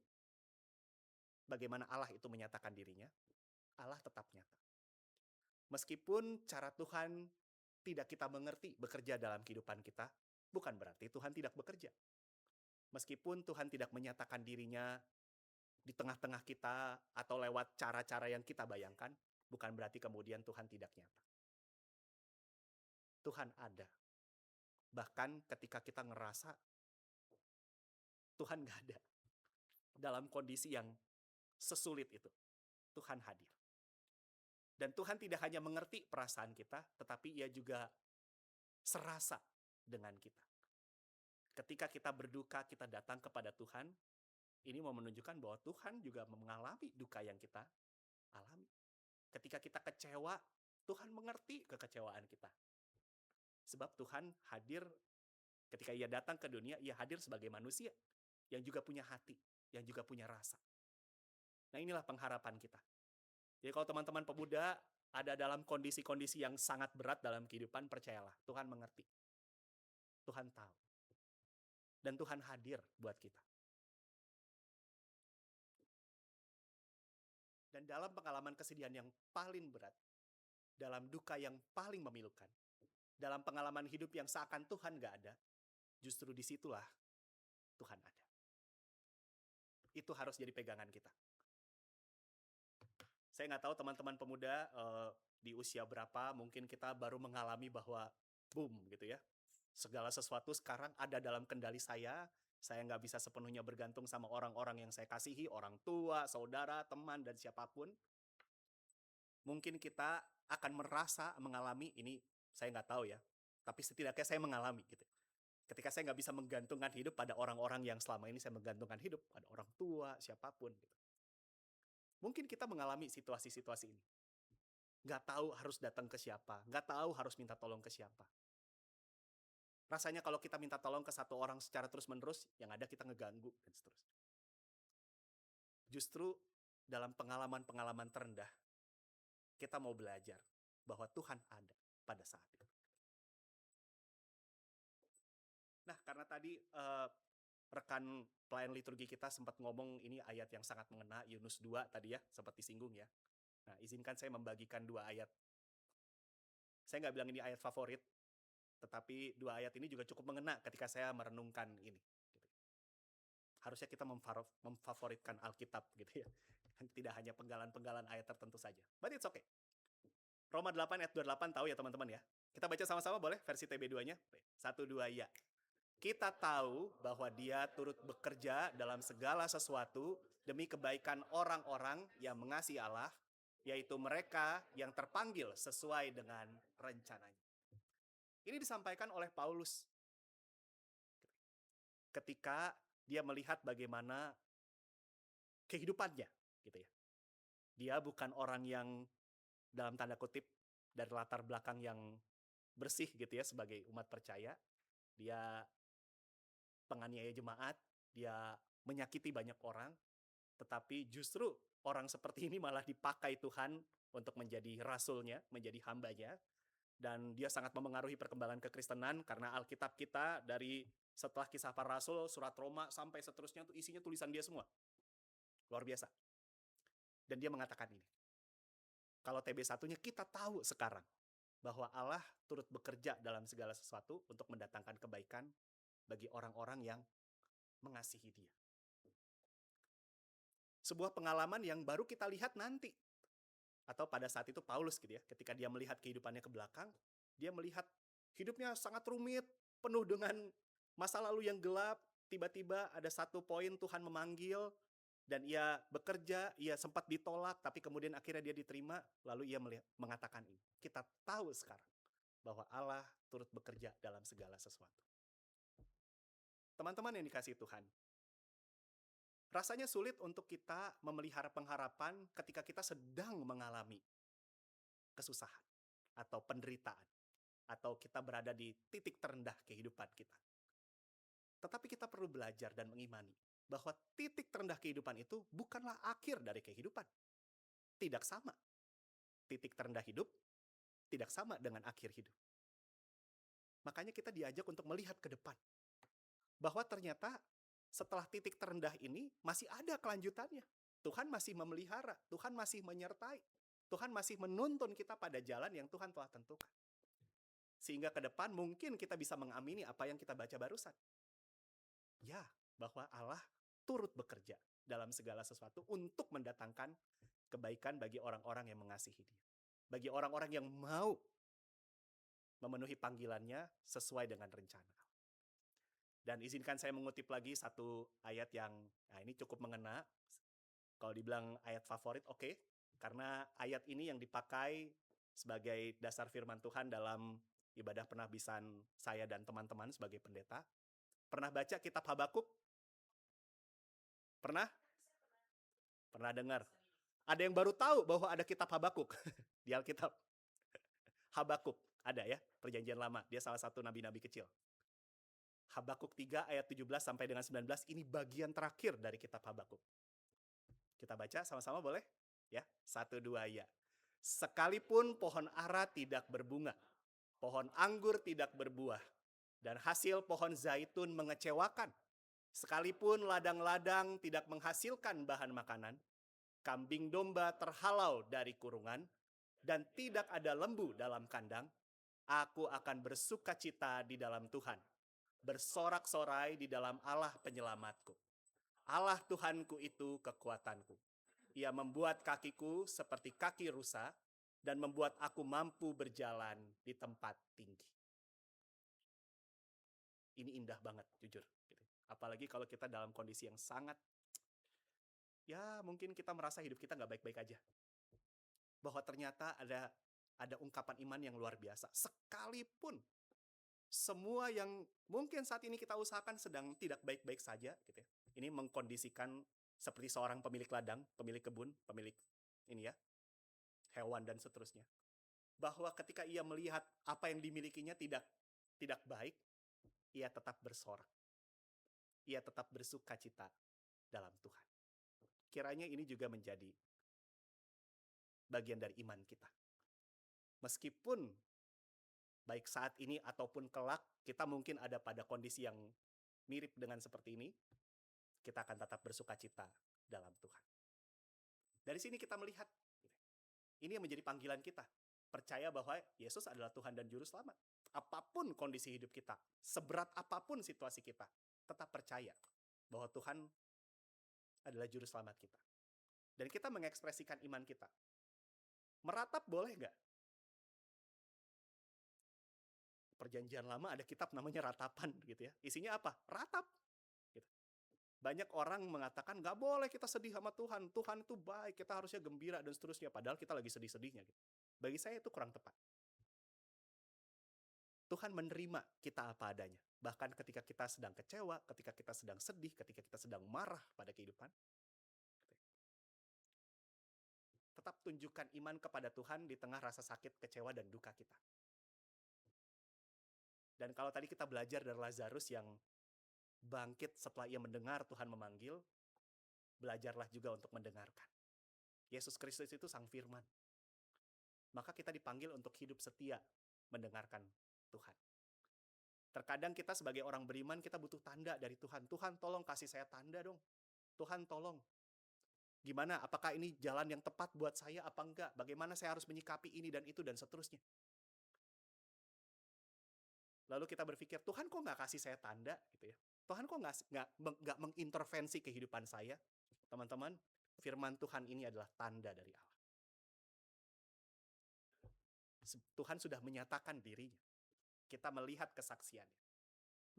bagaimana Allah itu menyatakan dirinya, Allah tetap nyata. Meskipun cara Tuhan tidak kita mengerti bekerja dalam kehidupan kita, bukan berarti Tuhan tidak bekerja. Meskipun Tuhan tidak menyatakan dirinya di tengah-tengah kita atau lewat cara-cara yang kita bayangkan, bukan berarti kemudian Tuhan tidak nyata. Tuhan ada. Bahkan ketika kita ngerasa Tuhan gak ada. Dalam kondisi yang sesulit itu, Tuhan hadir. Dan Tuhan tidak hanya mengerti perasaan kita, tetapi Ia juga serasa dengan kita. Ketika kita berduka, kita datang kepada Tuhan, ini mau menunjukkan bahwa Tuhan juga mengalami duka yang kita alami. Ketika kita kecewa, Tuhan mengerti kekecewaan kita. Sebab Tuhan hadir, ketika Ia datang ke dunia, Ia hadir sebagai manusia yang juga punya hati, yang juga punya rasa. Nah, inilah pengharapan kita. Jadi kalau teman-teman pemuda ada dalam kondisi-kondisi yang sangat berat dalam kehidupan, percayalah, Tuhan mengerti. Tuhan tahu. Dan Tuhan hadir buat kita. Dan dalam pengalaman kesedihan yang paling berat, dalam duka yang paling memilukan, dalam pengalaman hidup yang seakan Tuhan gak ada, justru disitulah Tuhan ada. Itu harus jadi pegangan kita. Saya nggak tahu teman-teman pemuda di usia berapa, mungkin kita baru mengalami bahwa boom gitu ya. Segala sesuatu sekarang ada dalam kendali saya nggak bisa sepenuhnya bergantung sama orang-orang yang saya kasihi, orang tua, saudara, teman, dan siapapun. Mungkin kita akan merasa mengalami ini, saya nggak tahu ya, tapi setidaknya saya mengalami gitu. Ketika saya nggak bisa menggantungkan hidup pada orang-orang yang selama ini saya menggantungkan hidup, pada orang tua, siapapun gitu. Mungkin kita mengalami situasi-situasi ini. Nggak tahu harus datang ke siapa, nggak tahu harus minta tolong ke siapa. Rasanya kalau kita minta tolong ke satu orang secara terus-menerus, yang ada kita ngeganggu, dan seterusnya. Justru dalam pengalaman-pengalaman terendah, kita mau belajar bahwa Tuhan ada pada saat itu. Nah, karena tadi rekan pelayan liturgi kita sempat ngomong ini ayat yang sangat mengena, Yunus 2 tadi ya, sempat disinggung ya. Nah, izinkan saya membagikan 2 ayat. Saya nggak bilang ini ayat favorit, tetapi 2 ayat ini juga cukup mengena ketika saya merenungkan ini. Harusnya kita memfavoritkan Alkitab gitu ya. Tidak hanya penggalan-penggalan ayat tertentu saja. But it's okay. Roma 8 ayat 28 tahu ya teman-teman ya. Kita baca sama-sama boleh versi TB2-nya? 1, 2, ya. Kita tahu bahwa Dia turut bekerja dalam segala sesuatu demi kebaikan orang-orang yang mengasihi Allah, yaitu mereka yang terpanggil sesuai dengan rencananya. Ini disampaikan oleh Paulus ketika dia melihat bagaimana kehidupannya, gitu ya. Dia bukan orang yang dalam tanda kutip dari latar belakang yang bersih gitu ya sebagai umat percaya. Dia penganiaya jemaat, dia menyakiti banyak orang, tetapi justru orang seperti ini malah dipakai Tuhan untuk menjadi rasulnya, menjadi hambanya, dan dia sangat memengaruhi perkembangan kekristenan karena Alkitab kita dari setelah Kisah Para Rasul, Surat Roma, sampai seterusnya itu isinya tulisan dia semua. Luar biasa. Dan dia mengatakan ini. Kalau TB1-nya kita tahu sekarang bahwa Allah turut bekerja dalam segala sesuatu untuk mendatangkan kebaikan bagi orang-orang yang mengasihi Dia. Sebuah pengalaman yang baru kita lihat nanti. Atau pada saat itu Paulus gitu ya, ketika dia melihat kehidupannya ke belakang, dia melihat hidupnya sangat rumit, penuh dengan masa lalu yang gelap. Tiba-tiba ada satu poin Tuhan memanggil, dan ia bekerja, ia sempat ditolak, tapi kemudian akhirnya dia diterima, lalu ia mengatakan ini. Kita tahu sekarang bahwa Allah turut bekerja dalam segala sesuatu. Teman-teman yang dikasihi Tuhan, rasanya sulit untuk kita memelihara pengharapan ketika kita sedang mengalami kesusahan atau penderitaan, atau kita berada di titik terendah kehidupan kita. Tetapi kita perlu belajar dan mengimani bahwa titik terendah kehidupan itu bukanlah akhir dari kehidupan. Tidak sama. Titik terendah hidup tidak sama dengan akhir hidup. Makanya kita diajak untuk melihat ke depan. Bahwa ternyata setelah titik terendah ini masih ada kelanjutannya. Tuhan masih memelihara, Tuhan masih menyertai, Tuhan masih menuntun kita pada jalan yang Tuhan telah tentukan. Sehingga ke depan mungkin kita bisa mengamini apa yang kita baca barusan. Ya, bahwa Allah turut bekerja dalam segala sesuatu untuk mendatangkan kebaikan bagi orang-orang yang mengasihi Dia. Bagi orang-orang yang mau memenuhi panggilannya sesuai dengan rencana. Dan izinkan saya mengutip lagi satu ayat yang ini cukup mengena. Kalau dibilang ayat favorit, oke. Karena ayat ini yang dipakai sebagai dasar firman Tuhan dalam ibadah penahbisan saya dan teman-teman sebagai pendeta. Pernah baca kitab Habakuk? Pernah? Pernah dengar? Ada yang baru tahu bahwa ada kitab Habakuk di Alkitab. Habakuk, ada ya, perjanjian lama. Dia salah satu nabi-nabi kecil. Habakuk 3 ayat 17 sampai dengan 19, ini bagian terakhir dari kitab Habakuk. Kita baca sama-sama boleh? Ya, 1, 2, ya. Sekalipun pohon ara tidak berbunga, pohon anggur tidak berbuah, dan hasil pohon zaitun mengecewakan, sekalipun ladang-ladang tidak menghasilkan bahan makanan, kambing domba terhalau dari kurungan, dan tidak ada lembu dalam kandang, aku akan bersuka cita di dalam Tuhan, bersorak-sorai di dalam Allah penyelamatku. Allah Tuhanku itu kekuatanku. Ia membuat kakiku seperti kaki rusa dan membuat aku mampu berjalan di tempat tinggi. Ini indah banget, jujur. Apalagi kalau kita dalam kondisi yang sangat, ya mungkin kita merasa hidup kita nggak baik-baik aja. Bahwa ternyata ada ungkapan iman yang luar biasa. Sekalipun semua yang mungkin saat ini kita usahakan sedang tidak baik-baik saja, gitu ya. Ini mengkondisikan seperti seorang pemilik ladang, pemilik kebun, pemilik ini ya, hewan dan seterusnya. Bahwa ketika ia melihat apa yang dimilikinya tidak baik, ia tetap bersorak. Ia tetap bersuka cita dalam Tuhan. Kiranya ini juga menjadi bagian dari iman kita. Meskipun baik saat ini ataupun kelak, kita mungkin ada pada kondisi yang mirip dengan seperti ini, kita akan tetap bersuka cita dalam Tuhan. Dari sini kita melihat, ini yang menjadi panggilan kita. Percaya bahwa Yesus adalah Tuhan dan Juru Selamat. Apapun kondisi hidup kita, seberat apapun situasi kita, tetap percaya bahwa Tuhan adalah Juru Selamat kita. Dan kita mengekspresikan iman kita. Meratap boleh nggak? Perjanjian lama ada kitab namanya Ratapan gitu ya. Isinya apa? Ratap. Gitu. Banyak orang mengatakan nggak boleh kita sedih sama Tuhan. Tuhan itu baik, kita harusnya gembira dan seterusnya. Padahal kita lagi sedih-sedihnya. Gitu. Bagi saya itu kurang tepat. Tuhan menerima kita apa adanya. Bahkan ketika kita sedang kecewa, ketika kita sedang sedih, ketika kita sedang marah pada kehidupan. Tetap tunjukkan iman kepada Tuhan di tengah rasa sakit, kecewa, dan duka kita. Dan kalau tadi kita belajar dari Lazarus yang bangkit setelah ia mendengar Tuhan memanggil, belajarlah juga untuk mendengarkan. Yesus Kristus itu Sang Firman. Maka kita dipanggil untuk hidup setia mendengarkan Tuhan. Terkadang kita sebagai orang beriman, kita butuh tanda dari Tuhan. Tuhan tolong kasih saya tanda dong. Tuhan tolong. Gimana? Apakah ini jalan yang tepat buat saya apa enggak? Bagaimana saya harus menyikapi ini dan itu dan seterusnya. Lalu kita berpikir, Tuhan kok nggak kasih saya tanda gitu ya? Tuhan kok nggak mengintervensi kehidupan saya? Teman-teman, firman Tuhan ini adalah tanda dari Allah. Tuhan sudah menyatakan dirinya. Kita melihat kesaksiannya.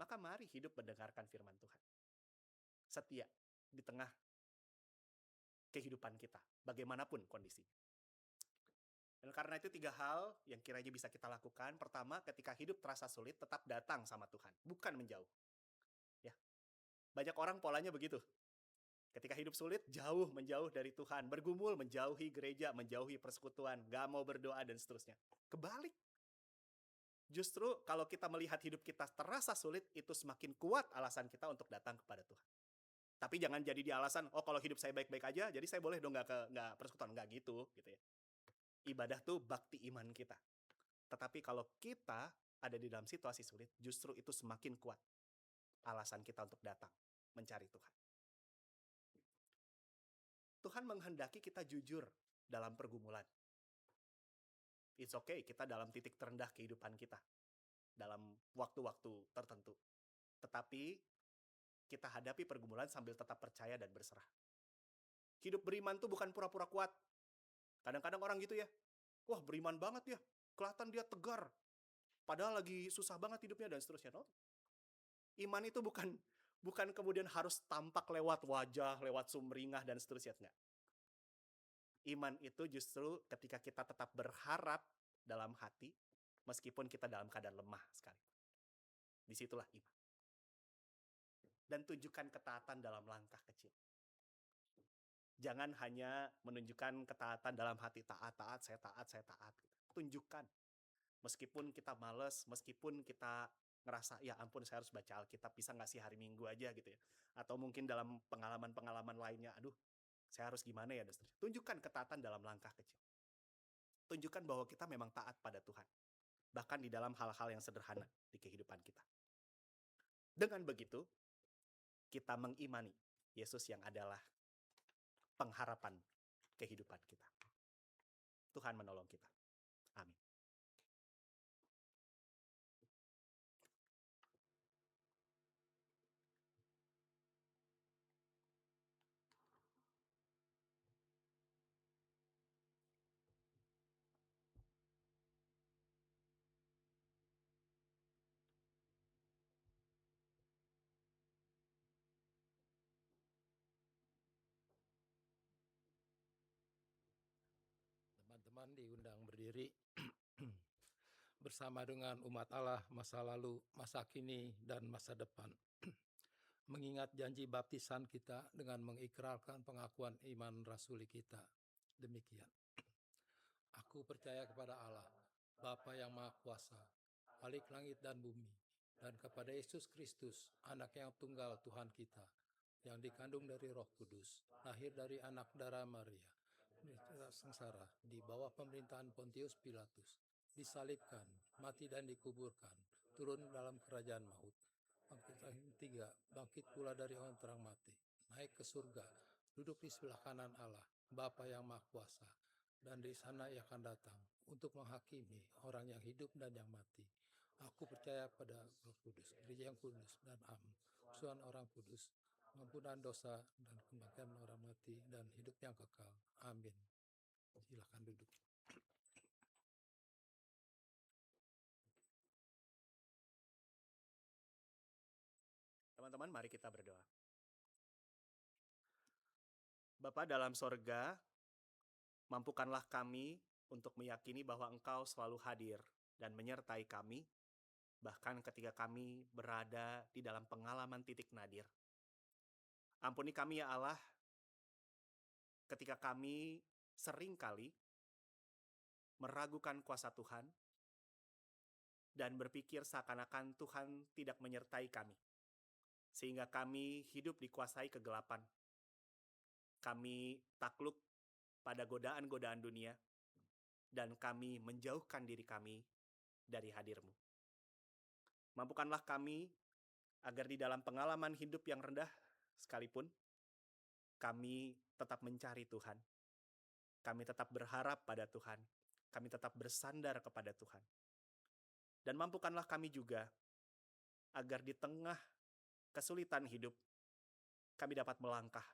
Maka mari hidup mendengarkan firman Tuhan. Setia di tengah kehidupan kita, bagaimanapun kondisinya. Dan karena itu 3 hal yang kiranya bisa kita lakukan. Pertama, ketika hidup terasa sulit, tetap datang sama Tuhan, bukan menjauh. Ya, banyak orang polanya begitu. Ketika hidup sulit, jauh, menjauh dari Tuhan, bergumul, menjauhi gereja, menjauhi persekutuan, gak mau berdoa dan seterusnya. Kebalik. Justru kalau kita melihat hidup kita terasa sulit, itu semakin kuat alasan kita untuk datang kepada Tuhan. Tapi jangan jadi di alasan, oh kalau hidup saya baik-baik aja, jadi saya boleh dong nggak persekutuan, nggak gitu ya. Ibadah tuh bakti iman kita. Tetapi kalau kita ada di dalam situasi sulit, justru itu semakin kuat alasan kita untuk datang mencari Tuhan. Tuhan menghendaki kita jujur dalam pergumulan. It's okay, kita dalam titik terendah kehidupan kita dalam waktu-waktu tertentu. Tetapi kita hadapi pergumulan sambil tetap percaya dan berserah. Hidup beriman tuh bukan pura-pura kuat. Kadang-kadang orang gitu ya, wah beriman banget ya, kelihatan dia tegar. Padahal lagi susah banget hidupnya dan seterusnya. No. Iman itu bukan kemudian harus tampak lewat wajah, lewat sumringah dan seterusnya. Enggak. Iman itu justru ketika kita tetap berharap dalam hati, meskipun kita dalam keadaan lemah sekali. Disitulah iman. Dan tunjukkan ketaatan dalam langkah kecil. Jangan hanya menunjukkan ketaatan dalam hati, taat, saya taat. Tunjukkan. Meskipun kita males, meskipun kita ngerasa, ya ampun saya harus baca Alkitab, bisa nggak sih hari Minggu aja gitu ya. Atau mungkin dalam pengalaman-pengalaman lainnya, aduh saya harus gimana ya. Tunjukkan ketaatan dalam langkah kecil. Tunjukkan bahwa kita memang taat pada Tuhan. Bahkan di dalam hal-hal yang sederhana di kehidupan kita. Dengan begitu, kita mengimani Yesus yang adalah pengharapan kehidupan kita. Tuhan menolong kita. Amin. Teman-teman diundang berdiri bersama dengan umat Allah masa lalu, masa kini, dan masa depan. Mengingat janji baptisan kita dengan mengikrarkan pengakuan iman rasuli kita. Demikian. Aku percaya kepada Allah, Bapa yang Maha Kuasa, Khalik langit dan bumi, dan kepada Yesus Kristus, anak yang tunggal Tuhan kita, yang dikandung dari Roh Kudus, lahir dari anak darah Maria, sengsara di bawah pemerintahan Pontius Pilatus, disalibkan, mati dan dikuburkan, turun dalam kerajaan maut, bangkit hari ketiga, bangkit pula dari orang mati, naik ke surga, duduk di sebelah kanan Allah, Bapa yang Maha Kuasa, dan di sana ia akan datang untuk menghakimi orang yang hidup dan yang mati. Aku percaya pada Roh Kudus, Gereja yang kudus dan persekutuan orang kudus, pengampunan dosa dan kebangkitan orang mati dan hidup yang kekal. Amin. Silakan duduk. Teman-teman, mari kita berdoa. Bapa dalam sorga, mampukanlah kami untuk meyakini bahwa Engkau selalu hadir dan menyertai kami, bahkan ketika kami berada di dalam pengalaman titik nadir. Ampuni kami ya Allah, ketika kami seringkali meragukan kuasa Tuhan dan berpikir seakan-akan Tuhan tidak menyertai kami, sehingga kami hidup dikuasai kegelapan. Kami takluk pada godaan-godaan dunia, dan kami menjauhkan diri kami dari hadir-Mu. Mampukanlah kami agar di dalam pengalaman hidup yang rendah sekalipun, kami tetap mencari Tuhan. Kami tetap berharap pada Tuhan. Kami tetap bersandar kepada Tuhan. Dan mampukanlah kami juga agar di tengah kesulitan hidup, kami dapat melangkah.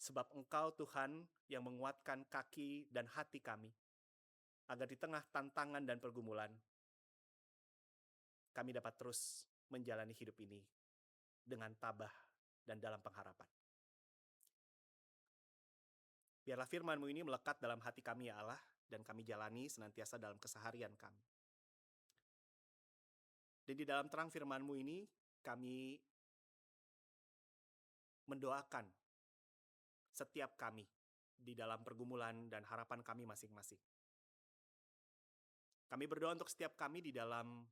Sebab Engkau Tuhan yang menguatkan kaki dan hati kami, agar di tengah tantangan dan pergumulan, kami dapat terus menjalani hidup ini dengan tabah dan dalam pengharapan. Biarlah firman-Mu ini melekat dalam hati kami ya Allah, dan kami jalani senantiasa dalam keseharian kami. Dan di dalam terang firman-Mu ini, kami mendoakan setiap kami di dalam pergumulan dan harapan kami masing-masing. Kami berdoa untuk setiap kami di dalam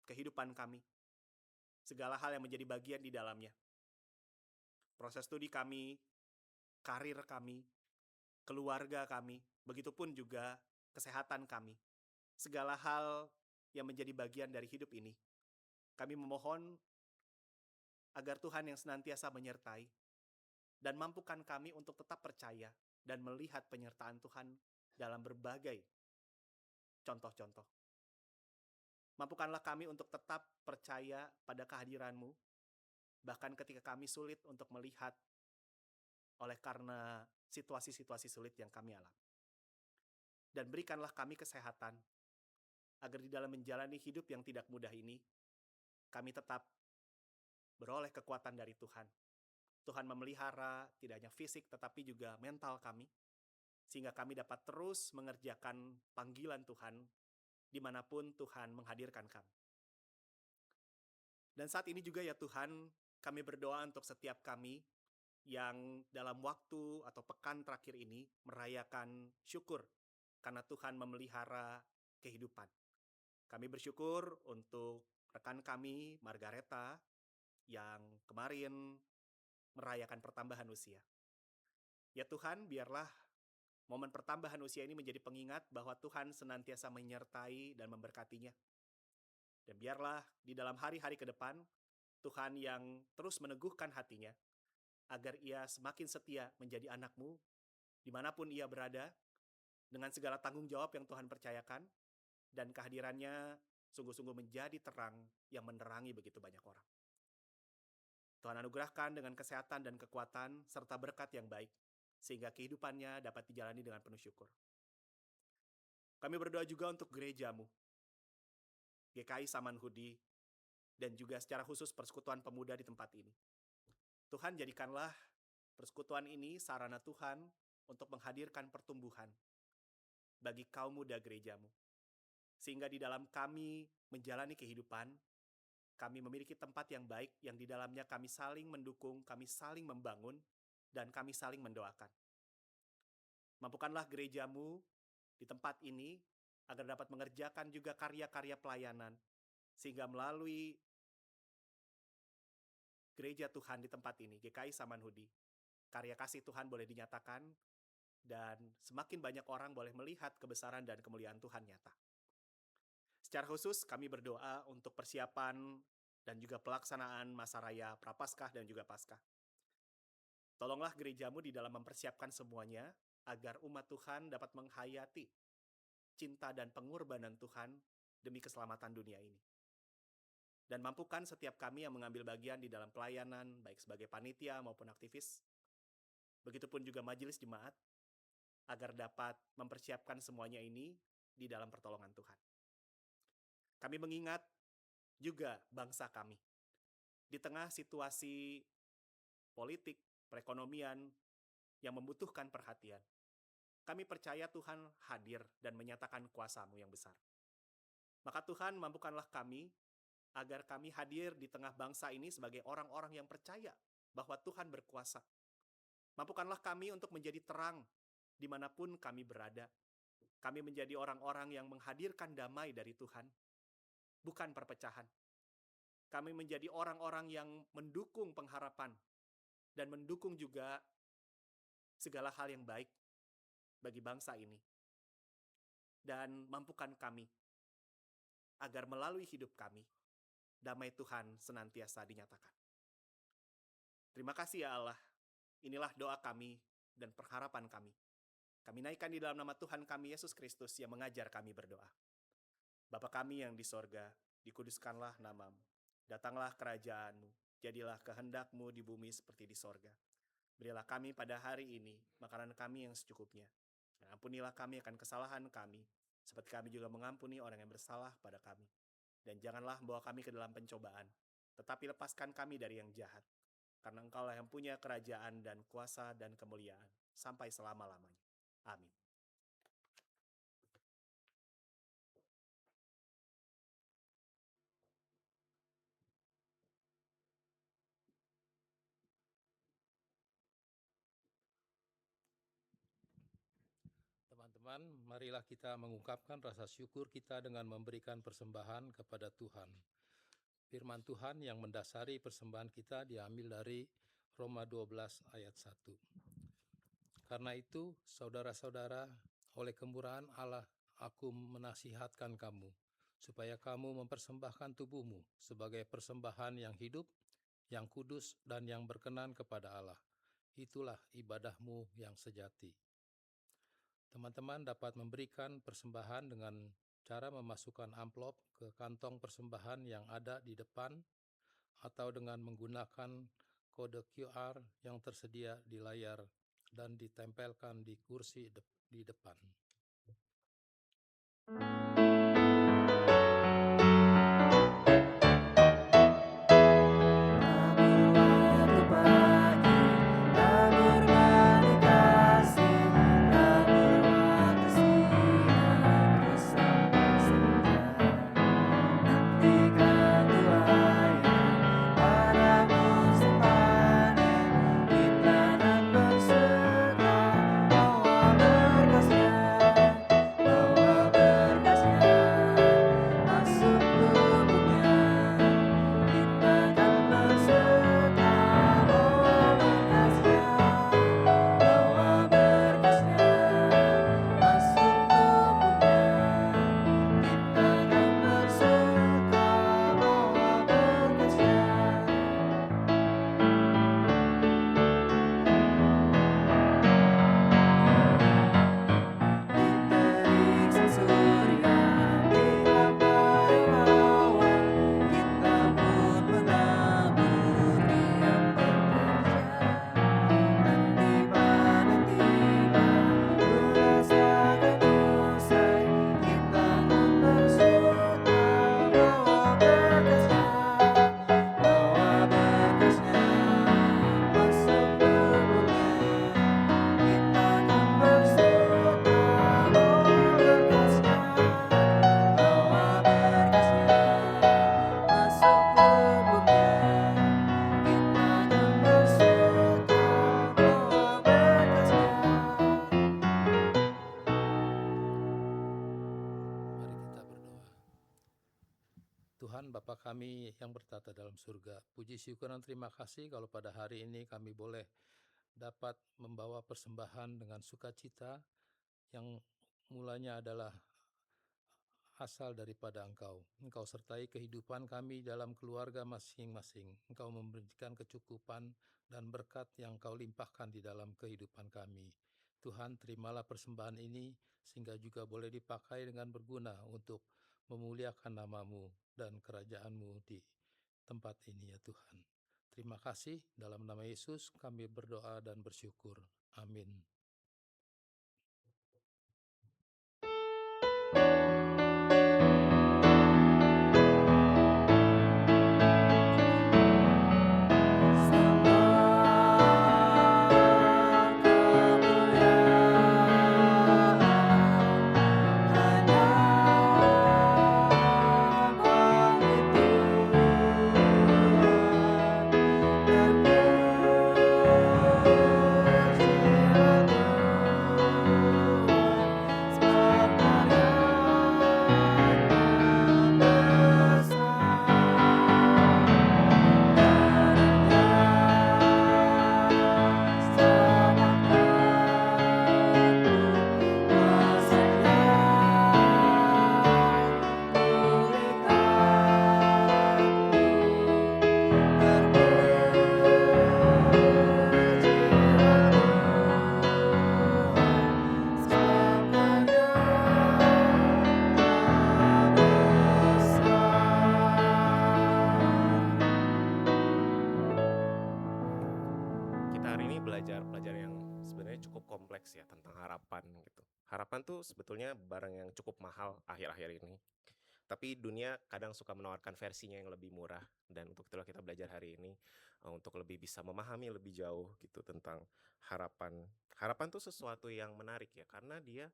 kehidupan kami, segala hal yang menjadi bagian di dalamnya. Proses studi kami, karir kami, keluarga kami, begitupun juga kesehatan kami. Segala hal yang menjadi bagian dari hidup ini, kami memohon agar Tuhan yang senantiasa menyertai dan mampukan kami untuk tetap percaya dan melihat penyertaan Tuhan dalam berbagai contoh-contoh. Mampukanlah kami untuk tetap percaya pada kehadiran-Mu bahkan ketika kami sulit untuk melihat oleh karena situasi-situasi sulit yang kami alami. Dan berikanlah kami kesehatan, agar di dalam menjalani hidup yang tidak mudah ini, kami tetap beroleh kekuatan dari Tuhan. Tuhan memelihara tidak hanya fisik tetapi juga mental kami, sehingga kami dapat terus mengerjakan panggilan Tuhan dimanapun Tuhan menghadirkan kami. Dan saat ini juga ya Tuhan, kami berdoa untuk setiap kami yang dalam waktu atau pekan terakhir ini merayakan syukur karena Tuhan memelihara kehidupan. Kami bersyukur untuk rekan kami, Margareta, yang kemarin merayakan pertambahan usia. Ya Tuhan, biarlah momen pertambahan usia ini menjadi pengingat bahwa Tuhan senantiasa menyertai dan memberkatinya. Dan biarlah di dalam hari-hari ke depan, Tuhan yang terus meneguhkan hatinya, agar ia semakin setia menjadi anak-Mu, dimanapun ia berada, dengan segala tanggung jawab yang Tuhan percayakan, dan kehadirannya sungguh-sungguh menjadi terang yang menerangi begitu banyak orang. Tuhan anugerahkan dengan kesehatan dan kekuatan, serta berkat yang baik, sehingga kehidupannya dapat dijalani dengan penuh syukur. Kami berdoa juga untuk gereja-Mu, GKI Samanhudi, dan juga secara khusus persekutuan pemuda di tempat ini. Tuhan, jadikanlah persekutuan ini sarana Tuhan untuk menghadirkan pertumbuhan bagi kaum muda gereja-Mu. Sehingga di dalam kami menjalani kehidupan, kami memiliki tempat yang baik yang di dalamnya kami saling mendukung, kami saling membangun, dan kami saling mendoakan. Mampukanlah gereja-Mu di tempat ini agar dapat mengerjakan juga karya-karya pelayanan, sehingga melalui gereja Tuhan di tempat ini, GKI Samanhudi, karya kasih Tuhan boleh dinyatakan, dan semakin banyak orang boleh melihat kebesaran dan kemuliaan Tuhan nyata. Secara khusus, kami berdoa untuk persiapan dan juga pelaksanaan masa raya Prapaskah dan juga Paskah. Tolonglah gereja-Mu di dalam mempersiapkan semuanya, agar umat Tuhan dapat menghayati cinta dan pengorbanan Tuhan demi keselamatan dunia ini. Dan mampukan setiap kami yang mengambil bagian di dalam pelayanan, baik sebagai panitia maupun aktivis, begitupun juga majelis jemaat, agar dapat mempersiapkan semuanya ini di dalam pertolongan Tuhan. Kami mengingat juga bangsa kami. Di tengah situasi politik, perekonomian yang membutuhkan perhatian, kami percaya Tuhan hadir dan menyatakan kuasa-Mu yang besar. Maka Tuhan, mampukanlah kami agar kami hadir di tengah bangsa ini sebagai orang-orang yang percaya bahwa Tuhan berkuasa. Mampukanlah kami untuk menjadi terang dimanapun kami berada. Kami menjadi orang-orang yang menghadirkan damai dari Tuhan, bukan perpecahan. Kami menjadi orang-orang yang mendukung pengharapan dan mendukung juga segala hal yang baik bagi bangsa ini. Dan mampukan kami agar melalui hidup kami, damai Tuhan senantiasa dinyatakan. Terima kasih ya Allah. Inilah doa kami dan pengharapan kami. Kami naikkan di dalam nama Tuhan kami Yesus Kristus yang mengajar kami berdoa. Bapa kami yang di sorga, dikuduskanlah nama-Mu. Datanglah kerajaan-Mu. Jadilah kehendak-Mu di bumi seperti di sorga. Berilah kami pada hari ini makanan kami yang secukupnya. Dan ampunilah kami akan kesalahan kami, seperti kami juga mengampuni orang yang bersalah pada kami. Dan janganlah membawa kami ke dalam pencobaan, tetapi lepaskan kami dari yang jahat. Karena Engkaulah yang punya kerajaan dan kuasa dan kemuliaan, sampai selama-lamanya. Amin. Teman-teman, marilah kita mengungkapkan rasa syukur kita dengan memberikan persembahan kepada Tuhan. Firman Tuhan yang mendasari persembahan kita diambil dari Roma 12 ayat 1. Karena itu, saudara-saudara, oleh kemurahan Allah, aku menasihatkan kamu, supaya kamu mempersembahkan tubuhmu sebagai persembahan yang hidup, yang kudus, dan yang berkenan kepada Allah. Itulah ibadahmu yang sejati. Teman-teman dapat memberikan persembahan dengan cara memasukkan amplop ke kantong persembahan yang ada di depan atau dengan menggunakan kode QR yang tersedia di layar dan ditempelkan di kursi di depan. Berwaktu pagi, tak berbalik kasih, tak berwaktu siang, terus sampai senja. Nantikan Tuhan pada musim panen, kita akan bersuka bawa berkasnya masuk lubuknya. Kita akan bersuka bawa berkasnya masuk lubuknya. Kita akan bersuka bawa berkasnya. Diterik sang surga, dilampaui awan, kita pun menabur diam bekerja. Nanti panen tiba, merasakan usai, kita pun bersuka bawa berkasnya masuk lubuknya. Kita akan bersuka bawa berkasnya masuk lubuknya. Kita akan bersuka bawa berkasnya. Mari kita berdoa. Tuhan Bapa kami yang bertata dalam surga, puji syukur dan terima kasih kalau pada hari ini kami boleh dapat membawa persembahan dengan sukacita yang mulanya adalah asal daripada Engkau. Engkau sertai kehidupan kami dalam keluarga masing-masing. Engkau memberikan kecukupan dan berkat yang Engkau limpahkan di dalam kehidupan kami. Tuhan, terimalah persembahan ini sehingga juga boleh dipakai dengan berguna untuk memuliakan nama-Mu dan kerajaan-Mu di tempat ini ya Tuhan. Terima kasih, dalam nama Yesus kami berdoa dan bersyukur. Amin. Kita hari ini belajar pelajaran yang sebenarnya cukup kompleks ya tentang harapan gitu. Harapan tuh sebetulnya barang yang cukup mahal akhir-akhir ini. Tapi dunia kadang suka menawarkan versinya yang lebih murah, dan untuk itulah kita belajar hari ini untuk lebih bisa memahami lebih jauh gitu tentang harapan. Harapan tuh sesuatu yang menarik ya, karena dia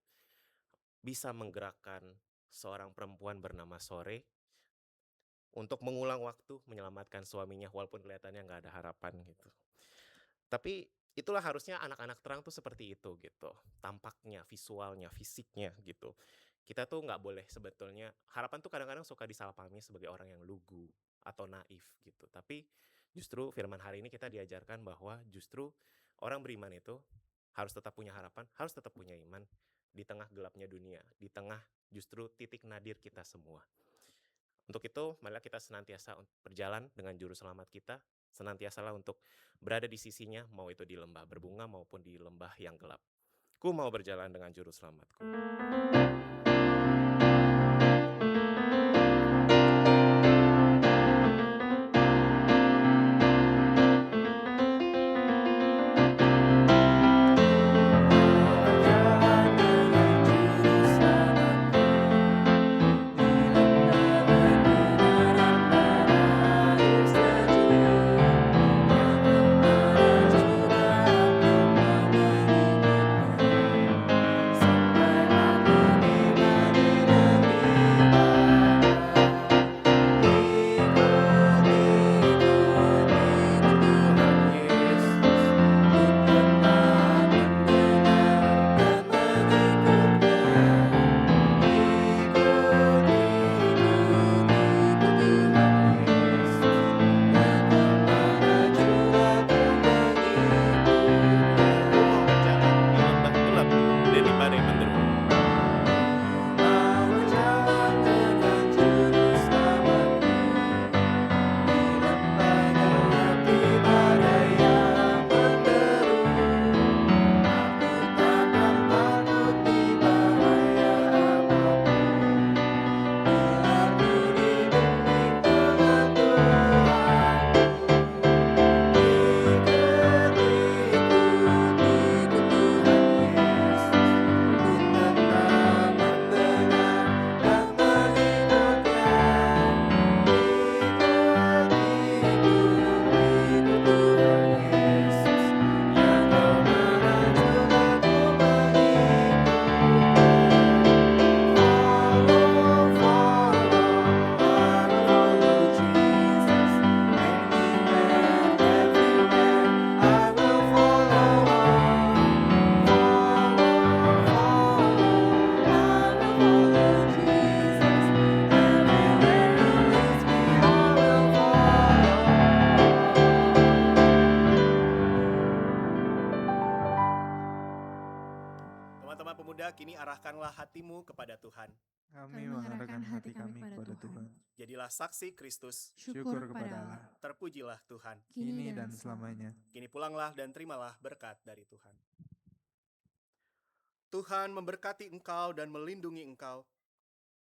bisa menggerakkan seorang perempuan bernama Sore untuk mengulang waktu menyelamatkan suaminya walaupun kelihatannya nggak ada harapan gitu. Tapi itulah harusnya anak-anak terang tuh seperti itu gitu. Tampaknya, visualnya, fisiknya gitu. Kita tuh nggak boleh sebetulnya, harapan tuh kadang-kadang suka disalahpahami sebagai orang yang lugu atau naif gitu. Tapi justru firman hari ini kita diajarkan bahwa justru orang beriman itu harus tetap punya harapan, harus tetap punya iman di tengah gelapnya dunia, di tengah justru titik nadir kita semua. Untuk itu, marilah kita senantiasa berjalan dengan juru selamat kita, senantiasalah untuk berada di sisinya, mau itu di lembah berbunga maupun di lembah yang gelap. Ku mau berjalan dengan juru selamatku. Bunda, kini arahkanlah hatimu kepada Tuhan. Kami mengarahkan hati kami kepada Tuhan. Jadilah saksi Kristus. Syukur kepada Allah, Terpujilah Tuhan. kini dan selamanya. Kini pulanglah dan terimalah berkat dari Tuhan. Tuhan memberkati engkau dan melindungi engkau.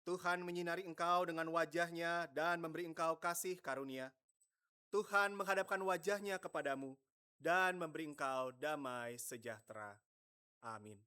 Tuhan menyinari engkau dengan wajah-Nya dan memberi engkau kasih karunia. Tuhan menghadapkan wajah-Nya kepadamu dan memberi engkau damai sejahtera. Amin.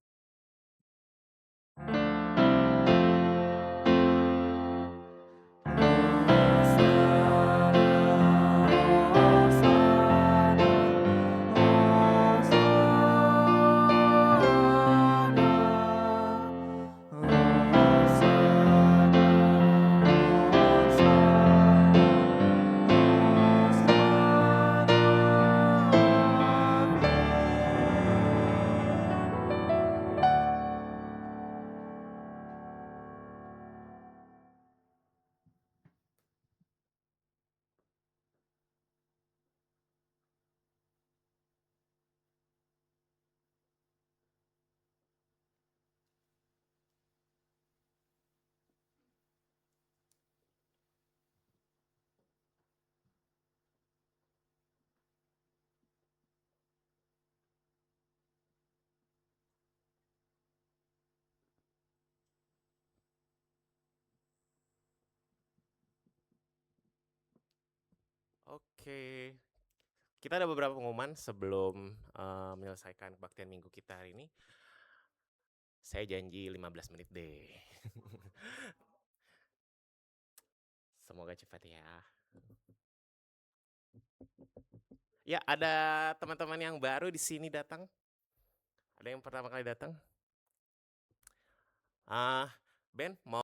Oke. Kita ada beberapa pengumuman sebelum menyelesaikan kebaktian minggu kita hari ini. Saya janji 15 menit deh. Semoga cepat ya. Ya, ada teman-teman yang baru di sini datang. Ada yang pertama kali datang. Ben, mau